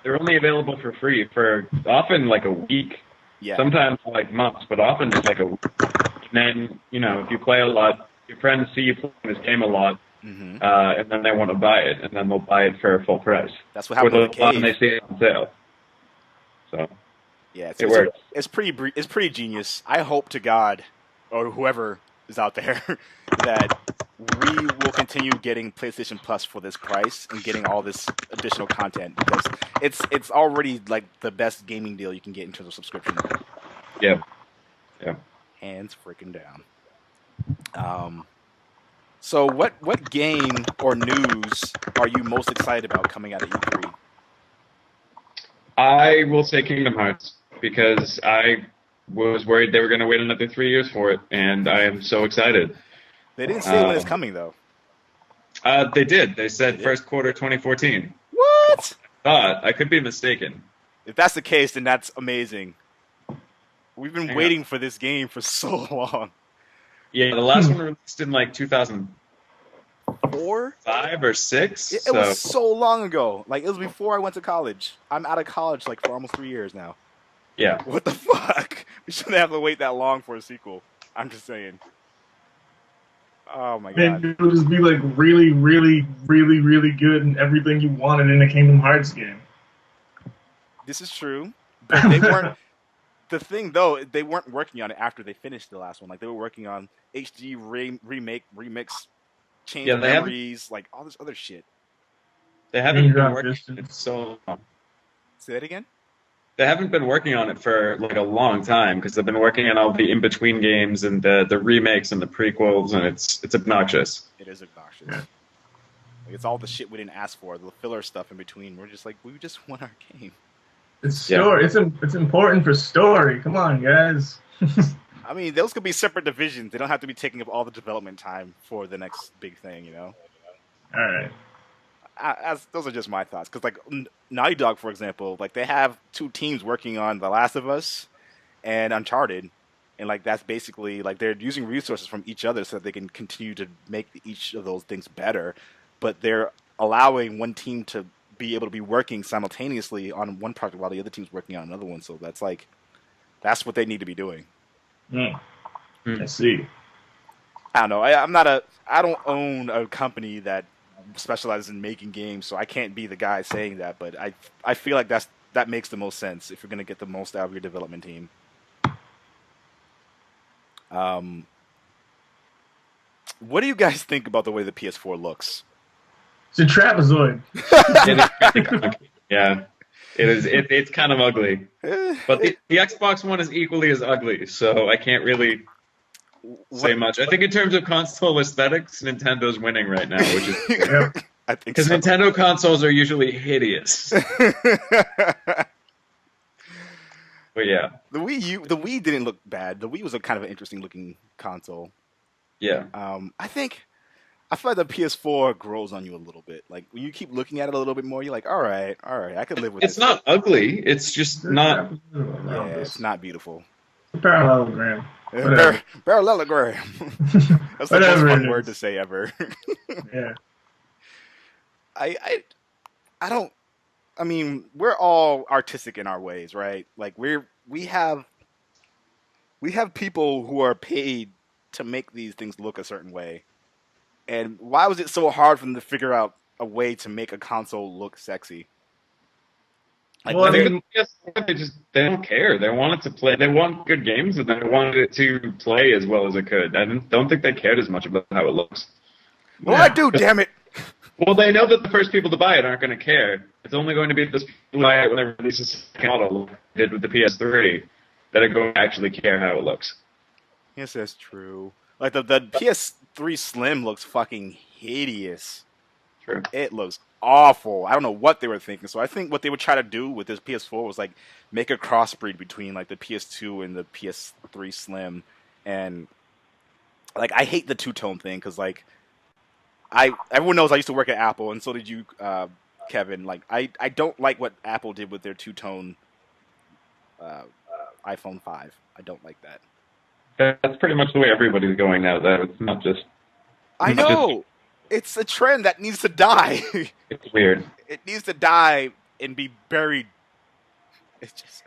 They're only available for free for often like a week, yeah, sometimes like months, but often just like a week. And then, you know, if you play a lot, your friends see you playing this game a lot, and then they want to buy it, and then they'll buy it for full price. That's what happened with the Cave. And they see it on sale. So yeah, it works. It's pretty genius. I hope to God, or whoever is out there, that we will continue getting PlayStation Plus for this price and getting all this additional content, because it's already like the best gaming deal you can get in terms of subscription. Yeah. Hands freaking down. So what game or news are you most excited about coming out of E3? I will say Kingdom Hearts, because I was worried they were going to wait another 3 years for it, and I am so excited. They didn't say when it's coming, though. They did. They said first quarter 2014. What? I could be mistaken. If that's the case, then that's amazing. We've been waiting for this game for so long. Yeah, the last one released in like 2004, 5 or 6. It was so long ago. Like, it was before I went to college. I'm out of college like for almost 3 years now. Yeah. What the fuck? We shouldn't have to wait that long for a sequel. I'm just saying. Oh my god. And it would just be like really, really, really, really good and everything you wanted in a Kingdom Hearts game. This is true. But they weren't. The thing though, they weren't working on it after they finished the last one. Like they were working on HD remix, change of memories, like all this other shit. They haven't been working on it so long. Say that again? They haven't been working on it for like a long time, because they've been working on all the in-between games and the remakes and the prequels, and it's obnoxious. It is obnoxious. Yeah. Like, it's all the shit we didn't ask for, the filler stuff in between. We're just like, we just want our game. It's story. Yeah. It's important for story. Come on, guys. I mean, those could be separate divisions. They don't have to be taking up all the development time for the next big thing, you know? All right. Those are just my thoughts. Because, like, Naughty Dog, for example, like, they have 2 teams working on The Last of Us and Uncharted. And, like, that's basically, like, they're using resources from each other so that they can continue to make each of those things better. But they're allowing one team to be able to be working simultaneously on one project while the other team's working on another one. So that's, like, that's what they need to be doing. I see. I don't know. I don't own a company that specializes in making games, so I can't be the guy saying that, but I feel like that makes the most sense if you're going to get the most out of your development team. What do you guys think about the way the PS4 looks? It's a trapezoid. Yeah, it is. It's kind of ugly, but the Xbox One is equally as ugly, so I can't really say much. I think in terms of console aesthetics, Nintendo's winning right now, which is I think because Nintendo consoles are usually hideous. But yeah, the Wii didn't look bad. The Wii was a kind of an interesting looking console. Yeah. I feel like the PS4 grows on you a little bit. Like when you keep looking at it a little bit more, you're like, all right, I could live with it. It's not ugly. It's just not. Yeah, it's not beautiful. Parallelogram. Parallelogram. That's the most fun word to say ever. Yeah. I don't. I mean, we're all artistic in our ways, right? Like we have people who are paid to make these things look a certain way. And why was it so hard for them to figure out a way to make a console look sexy? Like, well, they don't care. They want it to play. They want good games, and they wanted it to play as well as it could. I don't think they cared as much about how it looks. Well, I do, damn it. Well, they know that the first people to buy it aren't going to care. It's only going to be those people who buy it when they release a second model, like they did with the PS3, that are going to actually care how it looks. Yes, that's true. Like the PS3 Slim looks fucking hideous. True. It looks awful. I don't know what they were thinking. So I think what they would try to do with this PS4 was like make a crossbreed between like the PS2 and the PS3 Slim. And like I hate the two-tone thing because like everyone knows I used to work at Apple, and so did you, Kevin. Like I don't like what Apple did with their two-tone iPhone 5. I don't like that. That's pretty much the way everybody's going now, though. It's not just... I know! It's a trend that needs to die. It's weird. It needs to die and be buried. It's just...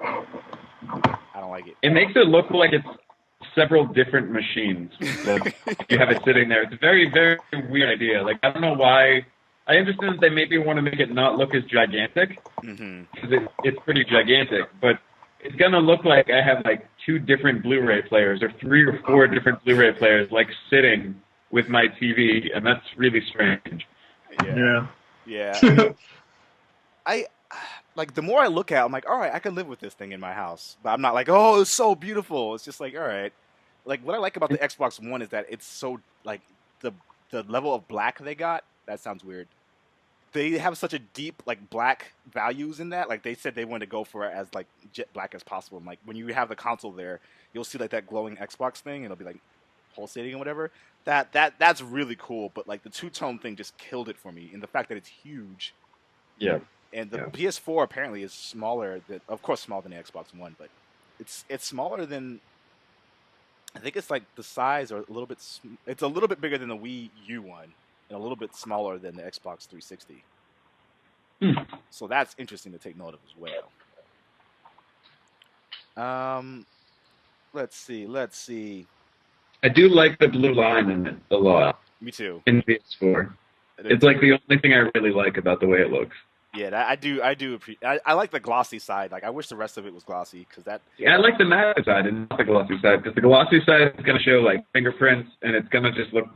I don't like it. It makes it look like it's several different machines. Like, you have it sitting there. It's a very, very weird idea. Like, I don't know why. I understand that they maybe want to make it not look as gigantic, because it's pretty gigantic, but it's going to look like I have, like, 2 different Blu-ray players or 3 or 4 different Blu-ray players, like, sitting with my TV, and that's really strange. Yeah. I like, the more I look at it, I'm like, all right, I can live with this thing in my house. But I'm not like, oh, it's so beautiful. It's just like, all right. Like, what I like about the Xbox One is that it's so, like, the level of black they got, that sounds weird. They have such a deep, like, black values in that. Like, they said they wanted to go for it as, like, jet black as possible. And, like, when you have the console there, you'll see, like, that glowing Xbox thing, and it'll be, like, pulsating or whatever. That's really cool. But, like, the two-tone thing just killed it for me. And the fact that it's huge. Yeah. And the PS4 apparently is smaller than, of course, smaller than the Xbox One, but it's smaller than, I think it's like the size or a little bit, it's a little bit bigger than the Wii U one and a little bit smaller than the Xbox 360. So that's interesting to take note of as well. Let's see. I do like the blue line in it a lot. Me too. In PS4. It's like the only thing I really like about the way it looks. Yeah, I do appreciate. I like the glossy side. Like, I wish the rest of it was glossy because that. Yeah, I like the matte side and not the glossy side, because the glossy side is going to show like fingerprints and it's going to just look.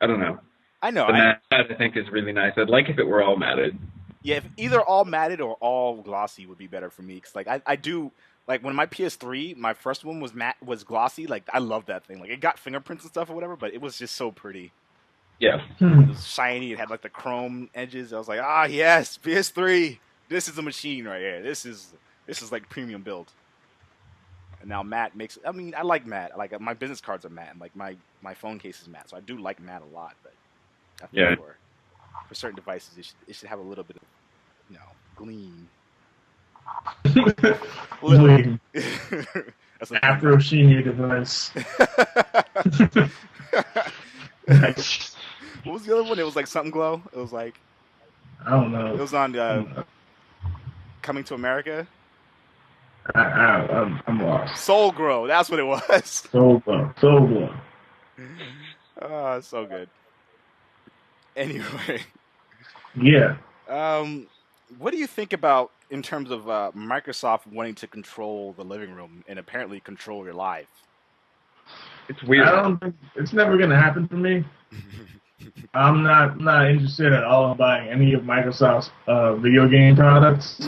I don't know. I know. The matte side, I think, is really nice. I'd like if it were all matted. Yeah, if either all matted or all glossy would be better for me. Because, like, I do, like, when my PS3, my first one was glossy. Like, I love that thing. Like, it got fingerprints and stuff or whatever, but it was just so pretty. Yeah. It was shiny. It had, like, the chrome edges. I was like, yes, PS3. This is a machine right here. This is like premium build. And now matte makes. I mean, I like matte. Like, my business cards are matte. And, like, my phone case is matte, so I do like matte a lot. But I think for certain devices, it should have a little bit of, gleam. Gleam. Afro shiny device. What was the other one? It was like something glow. It was like, I don't know. It was on Coming to America. I'm lost. Soul Glow. That's what it was. Soul Glow. Oh, it's so good. Anyway. Yeah. What do you think about in terms of Microsoft wanting to control the living room and apparently control your life? It's weird. I don't think it's never gonna happen for me. I'm not interested at all in buying any of Microsoft's video game products.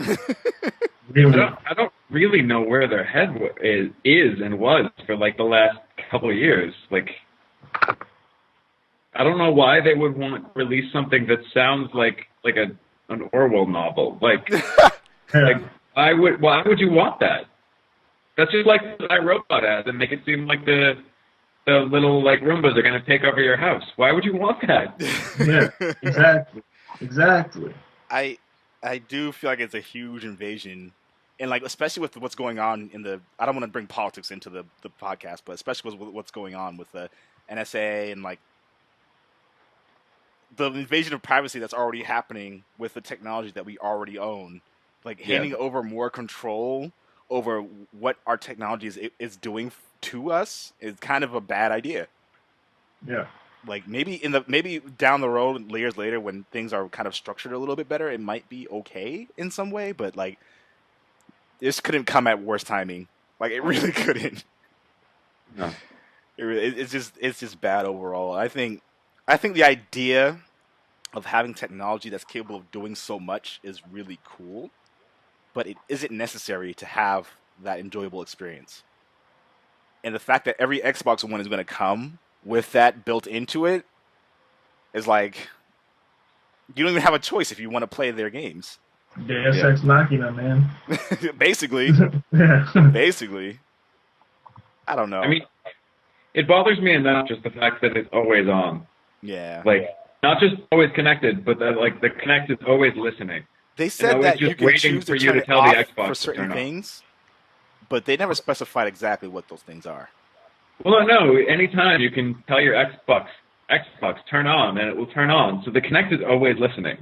Really. I don't really know where their head is and was for like the last couple of years. Like, I don't know why they would want to release something that sounds like an Orwell novel. Like, like why would you want that? That's just like the iRobot ads and make it seem like the little like Roombas are going to take over your house. Why would you want that? Yeah, exactly. I do feel like it's a huge invasion, and like especially with what's going on in the. I don't want to bring politics into the podcast, but especially with what's going on with the NSA and like the invasion of privacy that's already happening with the technology that we already own, like handing over more control over what our technology is doing to us is kind of a bad idea. Yeah. Like maybe down the road, years later, when things are kind of structured a little bit better, it might be okay in some way. But like, this couldn't come at worse timing. Like it really couldn't. No. It's just bad overall. I think the idea of having technology that's capable of doing so much is really cool, but it isn't necessary to have that enjoyable experience. And the fact that every Xbox One is going to come with that built into it is like, you don't even have a choice if you want to play their games. Deus Ex Machina, man. Basically. Yeah. Basically. I don't know. I mean, it bothers me enough just the fact that it's always on. Yeah. Like, not just always connected, but that like the Connect is always listening. They said that you can choose to turn it off for certain things. but they never specified exactly what those things are. Well, no. Anytime you can tell your Xbox turn on, and it will turn on. So the Kinect is always listening.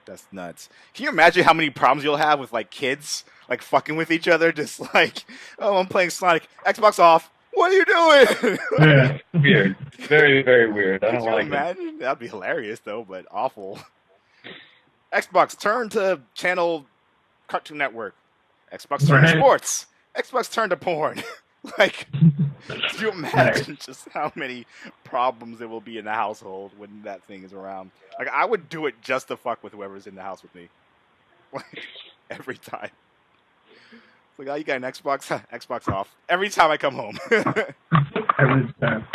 That's nuts. Can you imagine how many problems you'll have with like kids like fucking with each other? Just like, oh, I'm playing Sonic. Xbox off. What are you doing? Yeah, weird. Very, very weird. I don't like it. Imagine? That'd be hilarious though, but awful. Xbox turn to channel Cartoon Network. Xbox turn to sports. Xbox turn to porn. Like, could you imagine just how many problems there will be in the household when that thing is around? Like, I would do it just to fuck with whoever's in the house with me. Like, every time. It's like, oh, you got an Xbox? Xbox off. Every time I come home. Every time.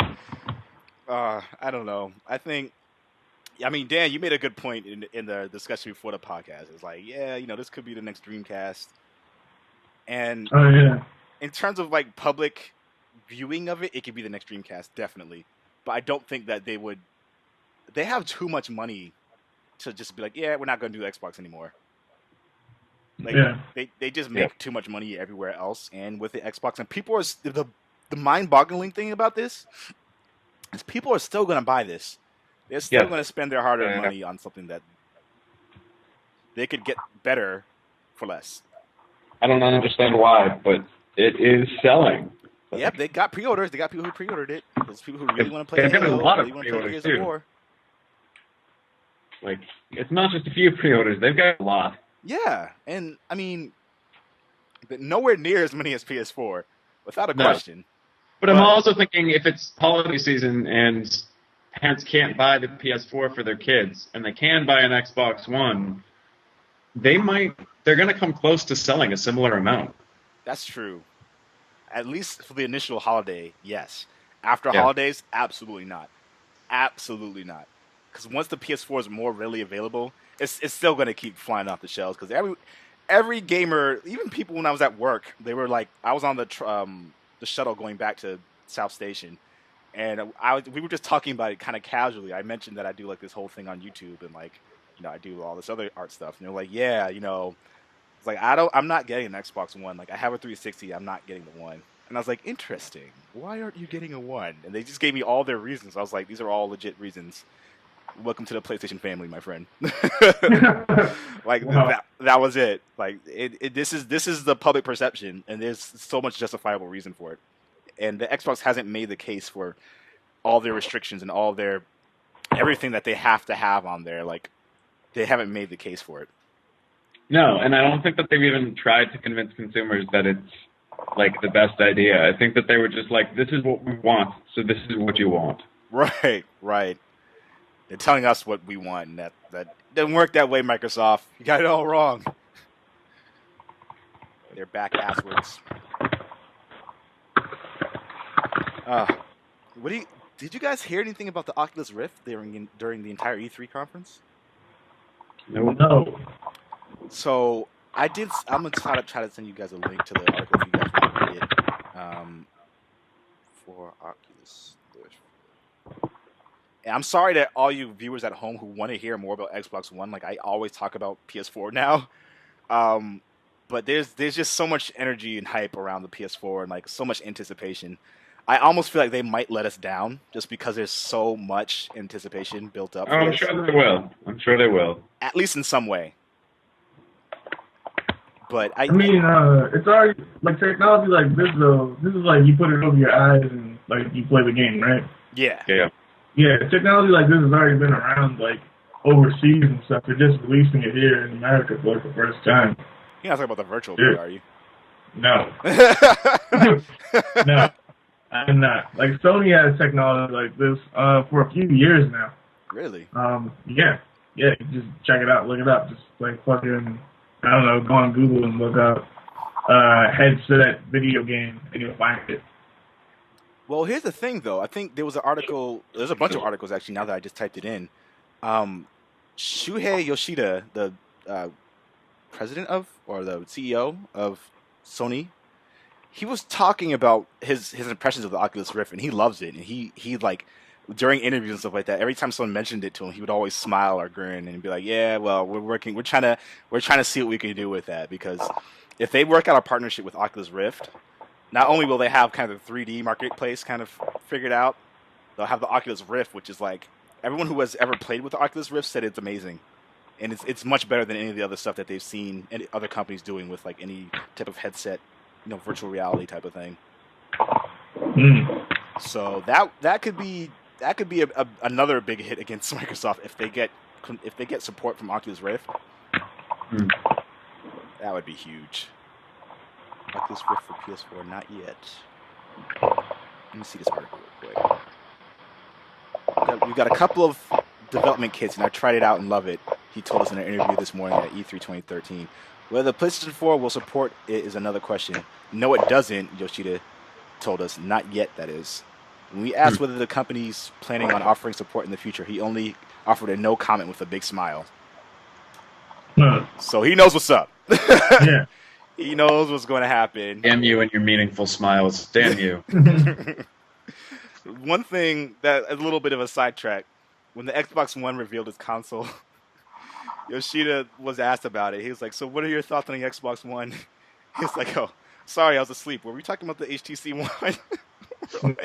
I don't know. I mean, Dan, you made a good point in the discussion before the podcast. It's like, yeah, this could be the next Dreamcast. And Oh, yeah. in terms of like public viewing of it, it could be the next Dreamcast, definitely. But I don't think that they have too much money to just be like, yeah, we're not going to do Xbox anymore. Like, they just make too much money everywhere else, and with the Xbox, and people are the mind-boggling thing about this is people are still going to buy this. They're still going to spend their hard-earned money on something that they could get better for less. I don't understand why, but it is selling. Yep, they got pre-orders. They got people who pre-ordered it. There's people who really want to play. They've got a lot of pre-orders too. Like, it's not just a few pre-orders. They've got a lot. Yeah, and I mean, nowhere near as many as PS4, without a question. But I'm also thinking if it's holiday season and parents can't buy the PS4 for their kids, and they can buy an Xbox One, they're going to come close to selling a similar amount. That's true. At least for the initial holiday, yes. After holidays, absolutely not. Absolutely not. Because once the PS4 is more readily available, it's still going to keep flying off the shelves. Because every gamer, even people when I was at work, they were like, I was on the shuttle going back to South Station, and we were just talking about it kind of casually. I mentioned that I do like this whole thing on YouTube, and like, I do all this other art stuff. And they're like, yeah, it's like I'm not getting an Xbox One. Like, I have a 360, I'm not getting the One. And I was like, interesting. Why aren't you getting a One? And they just gave me all their reasons. I was like, these are all legit reasons. Welcome to the PlayStation family, my friend. Like, wow. that was it. Like, this is the public perception, and there's so much justifiable reason for it. And the Xbox hasn't made the case for all their restrictions and all their everything that they have to have on there. Like, they haven't made the case for it. No, and I don't think that they've even tried to convince consumers that it's like the best idea. I think that they were just like, this is what we want, so this is what you want. Right. They're telling us what we want, and that doesn't work that way, Microsoft. You got it all wrong. They're back asswards. Did you guys hear anything about the Oculus Rift during the entire E3 conference? No. So I'm gonna try to send you guys a link to the article if you guys want to read it. For Oculus Rift. And I'm sorry that all you viewers at home who want to hear more about Xbox One, like I always talk about PS4 now. But there's just so much energy and hype around the PS4 and like so much anticipation. I almost feel like they might let us down just because there's so much anticipation built up. I'm sure they will. At least in some way. But I mean, it's already like technology like this though. This is like you put it over your eyes and like you play the game, right? Yeah. Technology like this has already been around like overseas and stuff. They're just releasing it here in America for like the first time. You're not talking about the virtual VR, are you? No. No, I'm not. Like Sony has technology like this for a few years now. Really? Yeah. You just check it out, look it up. Just like fucking, I don't know, go on Google and look up headset video game and you'll find it. Well, here's the thing, though. I think there was an article. There's a bunch of articles, actually, now that I just typed it in. Shuhei Yoshida, the president of, or the CEO of Sony, he was talking about his impressions of the Oculus Rift, and he loves it. And he like, during interviews and stuff like that, every time someone mentioned it to him, he would always smile or grin and be like, yeah, well, we're trying to see what we can do with that, because if they work out a partnership with Oculus Rift, not only will they have kind of the 3D marketplace kind of figured out, they'll have the Oculus Rift, which is like everyone who has ever played with the Oculus Rift said it's amazing, and it's much better than any of the other stuff that they've seen any other companies doing with like any type of headset, virtual reality type of thing. So that could be another big hit against Microsoft if they get support from Oculus Rift. That would be huge. Oculus Rift for PS4, not yet. Let me see this article real quick. We've got a couple of development kits, and I tried it out and love it. He told us in an interview this morning at E3 2013. Whether the PlayStation 4 will support it is another question. No, it doesn't, Yoshida told us. Not yet, that is. When we asked whether the company's planning on offering support in the future, he only offered a no comment with a big smile. So he knows what's up. Yeah. He knows what's going to happen. Damn you and your meaningful smiles. Damn you. One thing that a little bit of a sidetrack. When the Xbox One revealed its console, Yoshida was asked about it. He was like, "So what are your thoughts on the Xbox One?" He was like, "Oh, sorry, I was asleep. Were we talking about the HTC One?"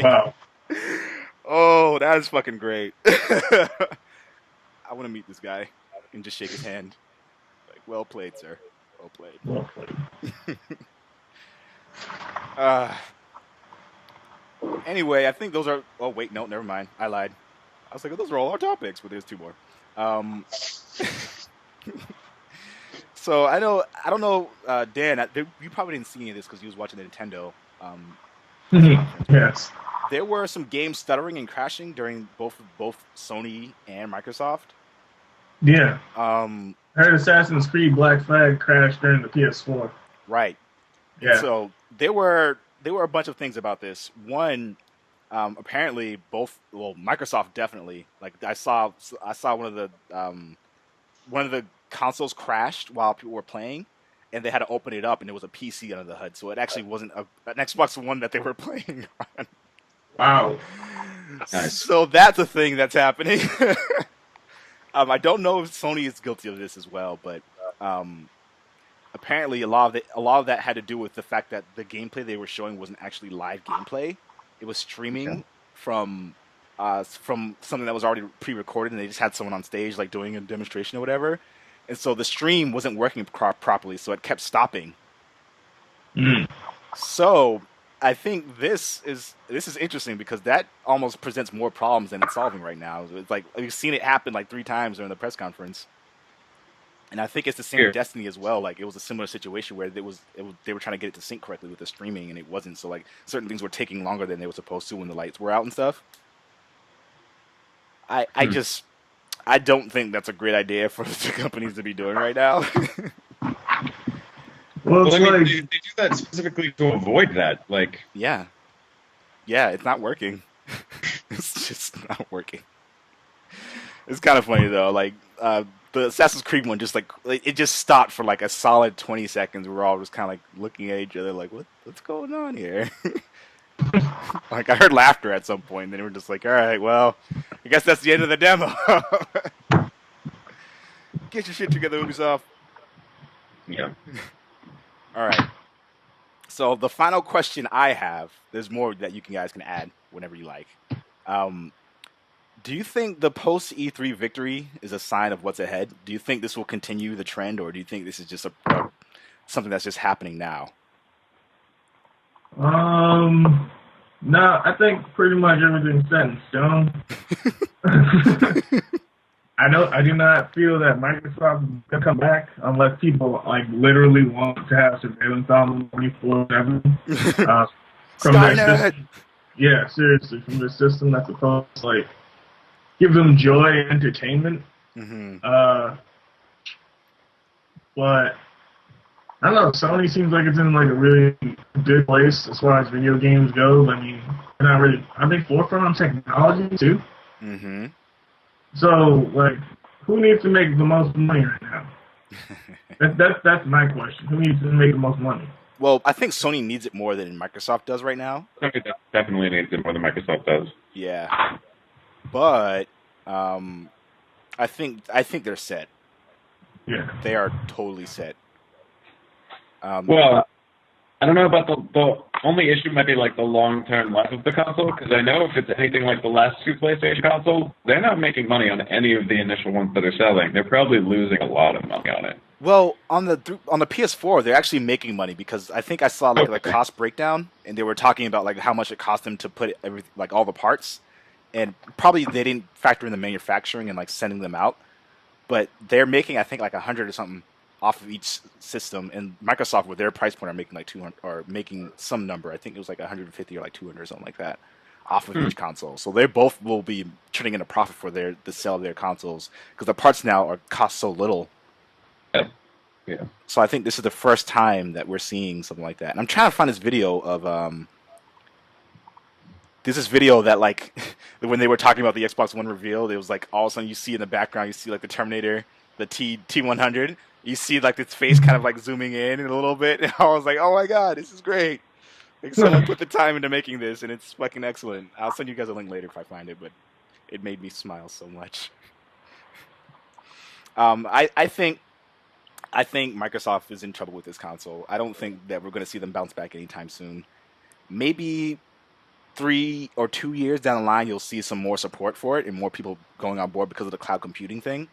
Wow. Oh, that is fucking great. I want to meet this guy and just shake his hand. Like, well played, sir. Well played. Well played. Anyway, I think those are... Oh, wait, no, never mind. I lied. I was like, oh, those are all our topics, but there's two more. So, I don't know, Dan, you probably didn't see any of this because you was watching the Nintendo. Yes. There were some games stuttering and crashing during both Sony and Microsoft. Yeah. I heard Assassin's Creed Black Flag crashed during the PS4. Right. Yeah. So there were a bunch of things about this. One, apparently Microsoft definitely. Like I saw one of the consoles crashed while people were playing, and they had to open it up, and it was a PC under the HUD, so it actually wasn't an Xbox One that they were playing on. Wow. Nice. So that's a thing that's happening. I don't know if Sony is guilty of this as well, but apparently a lot of that had to do with the fact that the gameplay they were showing wasn't actually live gameplay. It was streaming from something that was already pre-recorded, and they just had someone on stage like doing a demonstration or whatever. And so the stream wasn't working properly, so it kept stopping. So I think this is interesting because that almost presents more problems than it's solving right now. It's like we've seen it happen like 3 times during the press conference, and I think it's the same with Destiny as well. Like it was a similar situation where they were trying to get it to sync correctly with the streaming, and it wasn't. So like certain things were taking longer than they were supposed to when the lights were out and stuff. I don't think that's a great idea for the companies to be doing right now. Well, Well, I mean, like, they do that specifically to avoid that. Like, Yeah, it's not working. It's just not working. It's kind of funny though. Like the Assassin's Creed one, just like it just stopped for like a solid 20 seconds. We were all just kind of like looking at each other, like, what's going on here? Like I heard laughter at some point, and then we were just like, all right, well, I guess that's the end of the demo. Get your shit together, Ubisoft. yeah. All right. So the final question I have, there's more that you guys can add whenever you like. Do you think the post E3 victory is a sign of what's ahead? Do you think this will continue the trend, or do you think this is just something that's just happening now? no, I think pretty much everything's set in stone. I do not feel that Microsoft is gonna come back unless people like literally want to have surveillance on them 24/7. From their system. Yeah, seriously, from the system that's supposed to like give them joy and entertainment. Mm-hmm. But I don't know. Sony seems like it's in like a really good place as far as video games go. I mean, they're not really. Are they forefront on technology too? Mm-hmm. So, like, who needs to make the most money right now? That's my question. Who needs to make the most money? Well, I think Sony needs it more than Microsoft does right now. Sony definitely needs it more than Microsoft does. Yeah, but I think they're set. Yeah, They are totally set. Well, I don't know about the only issue might be like the long-term life of the console, because I know if it's anything like the last two PlayStation consoles, they're not making money on any of the initial ones that are selling. They're probably losing a lot of money on it. Well, on the PS4, they're actually making money because I think I saw like the cost breakdown, and they were talking about like how much it cost them to put everything, like all the parts, and probably they didn't factor in the manufacturing and like sending them out, but they're making I think like 100 or something off of each system, and Microsoft with their price point are making like 200 or making some number. I think it was like 150 or like 200 or something like that off of each console. So they both will be turning in a profit for the sale of their consoles because the parts now cost so little. Yeah. So I think this is the first time that we're seeing something like that. And I'm trying to find this video of this video that like when they were talking about the Xbox One reveal, it was like all of a sudden you see in the background, you see like the Terminator, the T100. You see like its face kind of like zooming in a little bit. And I was like, oh my god, this is great. Like someone put the time into making this, and it's fucking excellent. I'll send you guys a link later if I find it, but it made me smile so much. I think Microsoft is in trouble with this console. I don't think that we're going to see them bounce back anytime soon. Maybe 3 or 2 years down the line, you'll see some more support for it and more people going on board because of the cloud computing thing.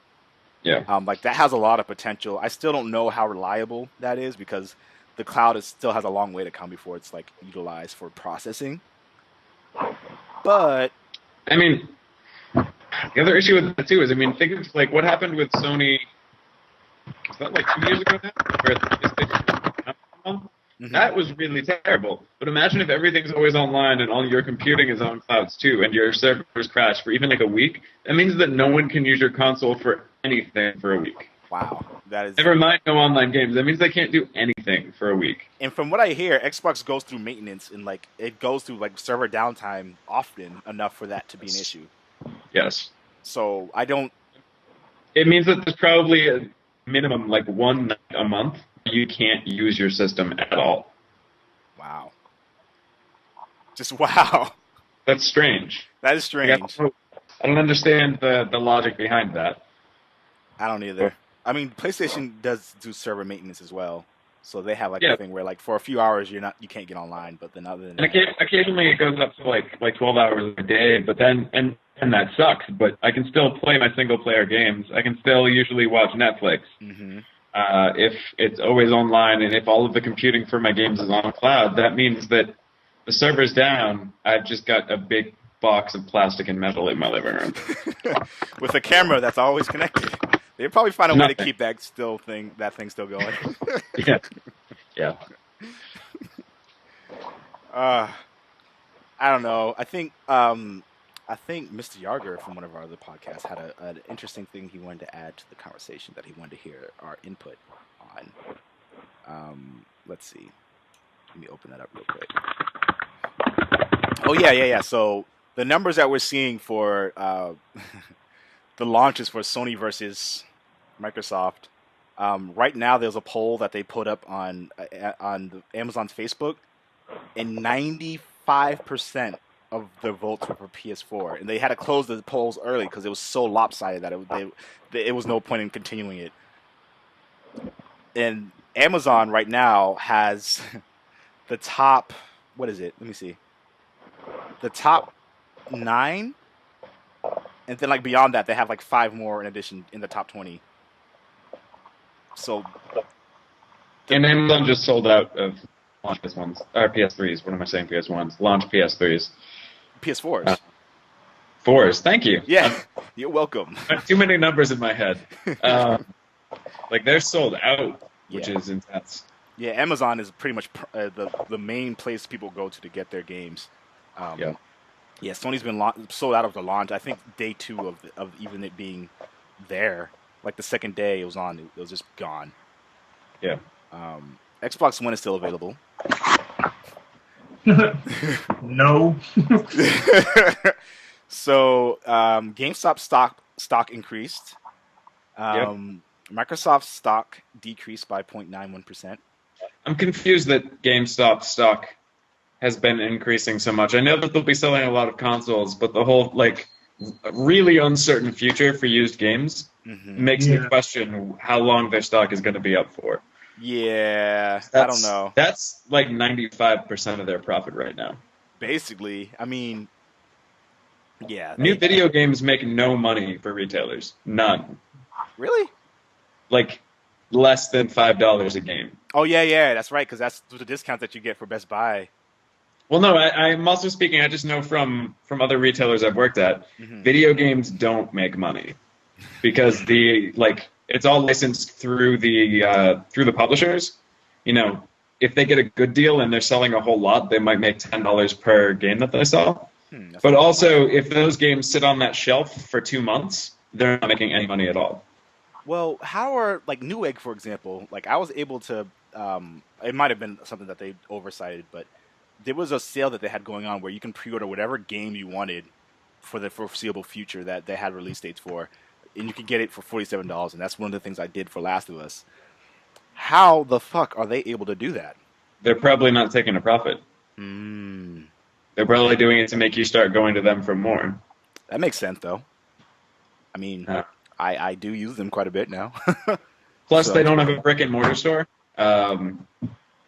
Yeah. Like that has a lot of potential. I still don't know how reliable that is because the cloud still has a long way to come before it's like utilized for processing. But I mean, the other issue with that too is, I mean, think of like what happened with Sony. Was that like 2 years ago now? Where the PlayStation That was really terrible. But imagine if everything's always online and all your computing is on clouds too, and your servers crash for even like a week. That means that no one can use your console for anything for a week. Wow, that is. Never mind no online games. That means they can't do anything for a week. And from what I hear, Xbox goes through maintenance and like it goes through like server downtime often enough for that to be an issue. Yes. So I don't. It means that there's probably a minimum like one night a month you can't use your system at all. Wow. Just wow. That's strange. That is strange. I don't understand the logic behind that. I don't either. I mean, PlayStation does do server maintenance as well, so they have like a thing where like for a few hours you can't get online, but then other than that, occasionally it goes up to like 12 hours a day, but then and that sucks. But I can still play my single player games. I can still usually watch Netflix. Mm-hmm. If it's always online and if all of the computing for my games is on cloud, that means that the server's down. I've just got a big box of plastic and metal in my living room with a camera that's always connected. They probably find a way to keep that thing still going. Yeah. I don't know. I think Mr. Yarger from one of our other podcasts had an interesting thing he wanted to add to the conversation that he wanted to hear our input on. Let's see. Let me open that up real quick. Oh yeah. So the numbers that we're seeing for the launches for Sony versus Microsoft. Right now, there's a poll that they put up on Amazon's Facebook, and 95% of the votes were for PS4, and they had to close the polls early because it was so lopsided that it was no point in continuing it. And Amazon right now has the top. What is it? Let me see. The top 9, and then like beyond that, they have like 5 more in addition in the top 20. So, and Amazon just sold out of launch PS1s or PS3s. What am I saying? PS1s, launch PS3s, PS4s. 4s. Thank you. Yeah, you're welcome. Too many numbers in my head. Like they're sold out, which is intense. Yeah, Amazon is pretty much the main place people go to get their games. Yeah, Sony's been sold out of the launch. I think day 2 of even it being there. Like the second day it was on, it was just gone. Yeah. Xbox One is still available. No. So GameStop stock increased. Microsoft stock decreased by 0.91%. I'm confused that GameStop stock has been increasing so much. I know that they'll be selling a lot of consoles, but the whole like really uncertain future for used games makes me question how long their stock is going to be up for. Yeah, I don't know. That's like 95% of their profit right now. Basically, I mean, yeah. New video games make no money for retailers. None. Really? Like less than $5 a game. Oh yeah, that's right. Because that's the discount that you get for Best Buy. Well, no, I'm also speaking. I just know from other retailers I've worked at, Mm-hmm. video games don't make money because it's all licensed through the publishers. You know, if they get a good deal and they're selling a whole lot, they might make $10 per game that they sell. But also, if those games sit on that shelf for 2 months, they're not making any money at all. Well, how are like Newegg, for example? Like I was able to. It might have been something that they oversighted, but there was a sale that they had going on where you can pre-order whatever game you wanted for the foreseeable future that they had release dates for, and you could get it for $47. And that's one of the things I did for Last of Us. How the fuck are they able to do that? They're probably not taking a profit. They're probably doing it to make you start going to them for more. That makes sense, though. I mean, I do use them quite a bit now. Plus, they don't have a brick and mortar store,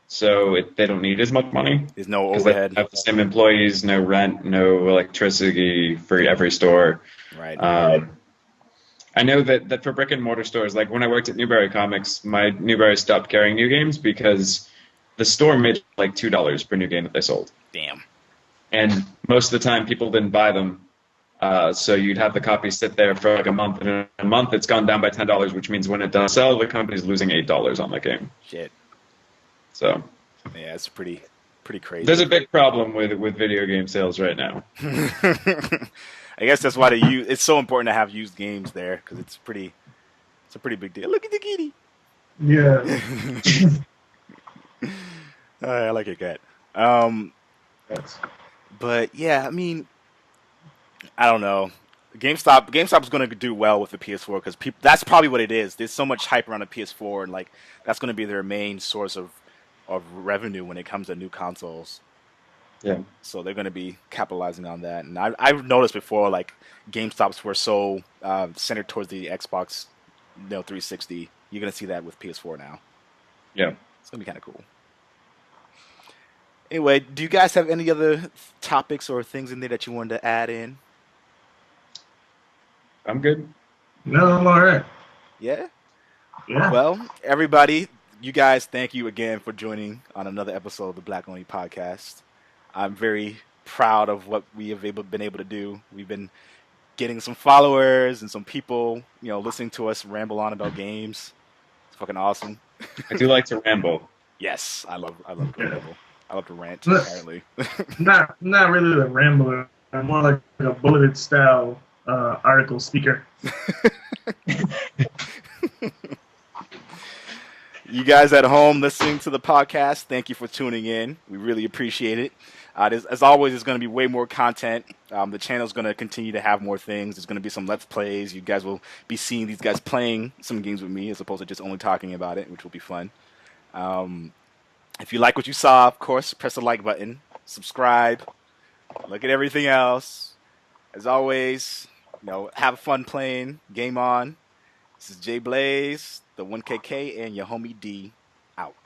so they don't need as much money. There's no 'cause overhead. They have the same employees, no rent, no electricity for every store. Right. I know that for brick and mortar stores, like when I worked at Newberry Comics, my Newberry stopped carrying new games because the store made like $2 per new game that they sold. Damn. And most of the time, people didn't buy them. So you'd have the copy sit there for like a month, and in a month it's gone down by $10, which means when it does sell, the company's losing $8 on the game. Shit. So yeah, it's pretty crazy. There's a big problem with video game sales right now. I guess that's why it's so important to have used games there because it's a pretty big deal. Look at the kitty. Yeah. I like your cat. But yeah, I mean, I don't know. GameStop's going to do well with the PS4 because that's probably what it is. There's so much hype around the PS4, and like that's going to be their main source of revenue when it comes to new consoles. Yeah. So they're going to be capitalizing on that. And I've noticed before, like GameStops were so centered towards the Xbox, 360. You're going to see that with PS4 now. Yeah. It's going to be kind of cool. Anyway, do you guys have any other topics or things in there that you wanted to add in? I'm good. No, I'm all right. Yeah? Yeah. Well, everybody, you guys, thank you again for joining on another episode of the Black Oni Podcast. I'm very proud of what we have been able to do. We've been getting some followers and some people, listening to us ramble on about games. It's fucking awesome. I do like to ramble. Yes, I love to ramble. I love to rant, apparently. Not really a rambler. I'm more like a bulleted style article speaker. You guys at home listening to the podcast, thank you for tuning in. We really appreciate it. As always, there's going to be way more content. The channel's going to continue to have more things. There's going to be some Let's Plays. You guys will be seeing these guys playing some games with me as opposed to just only talking about it, which will be fun. If you like what you saw, of course, press the like button. Subscribe. Look at everything else. As always, have fun playing. Game on. This is Jay Blaze, the 1KK, and your homie D out.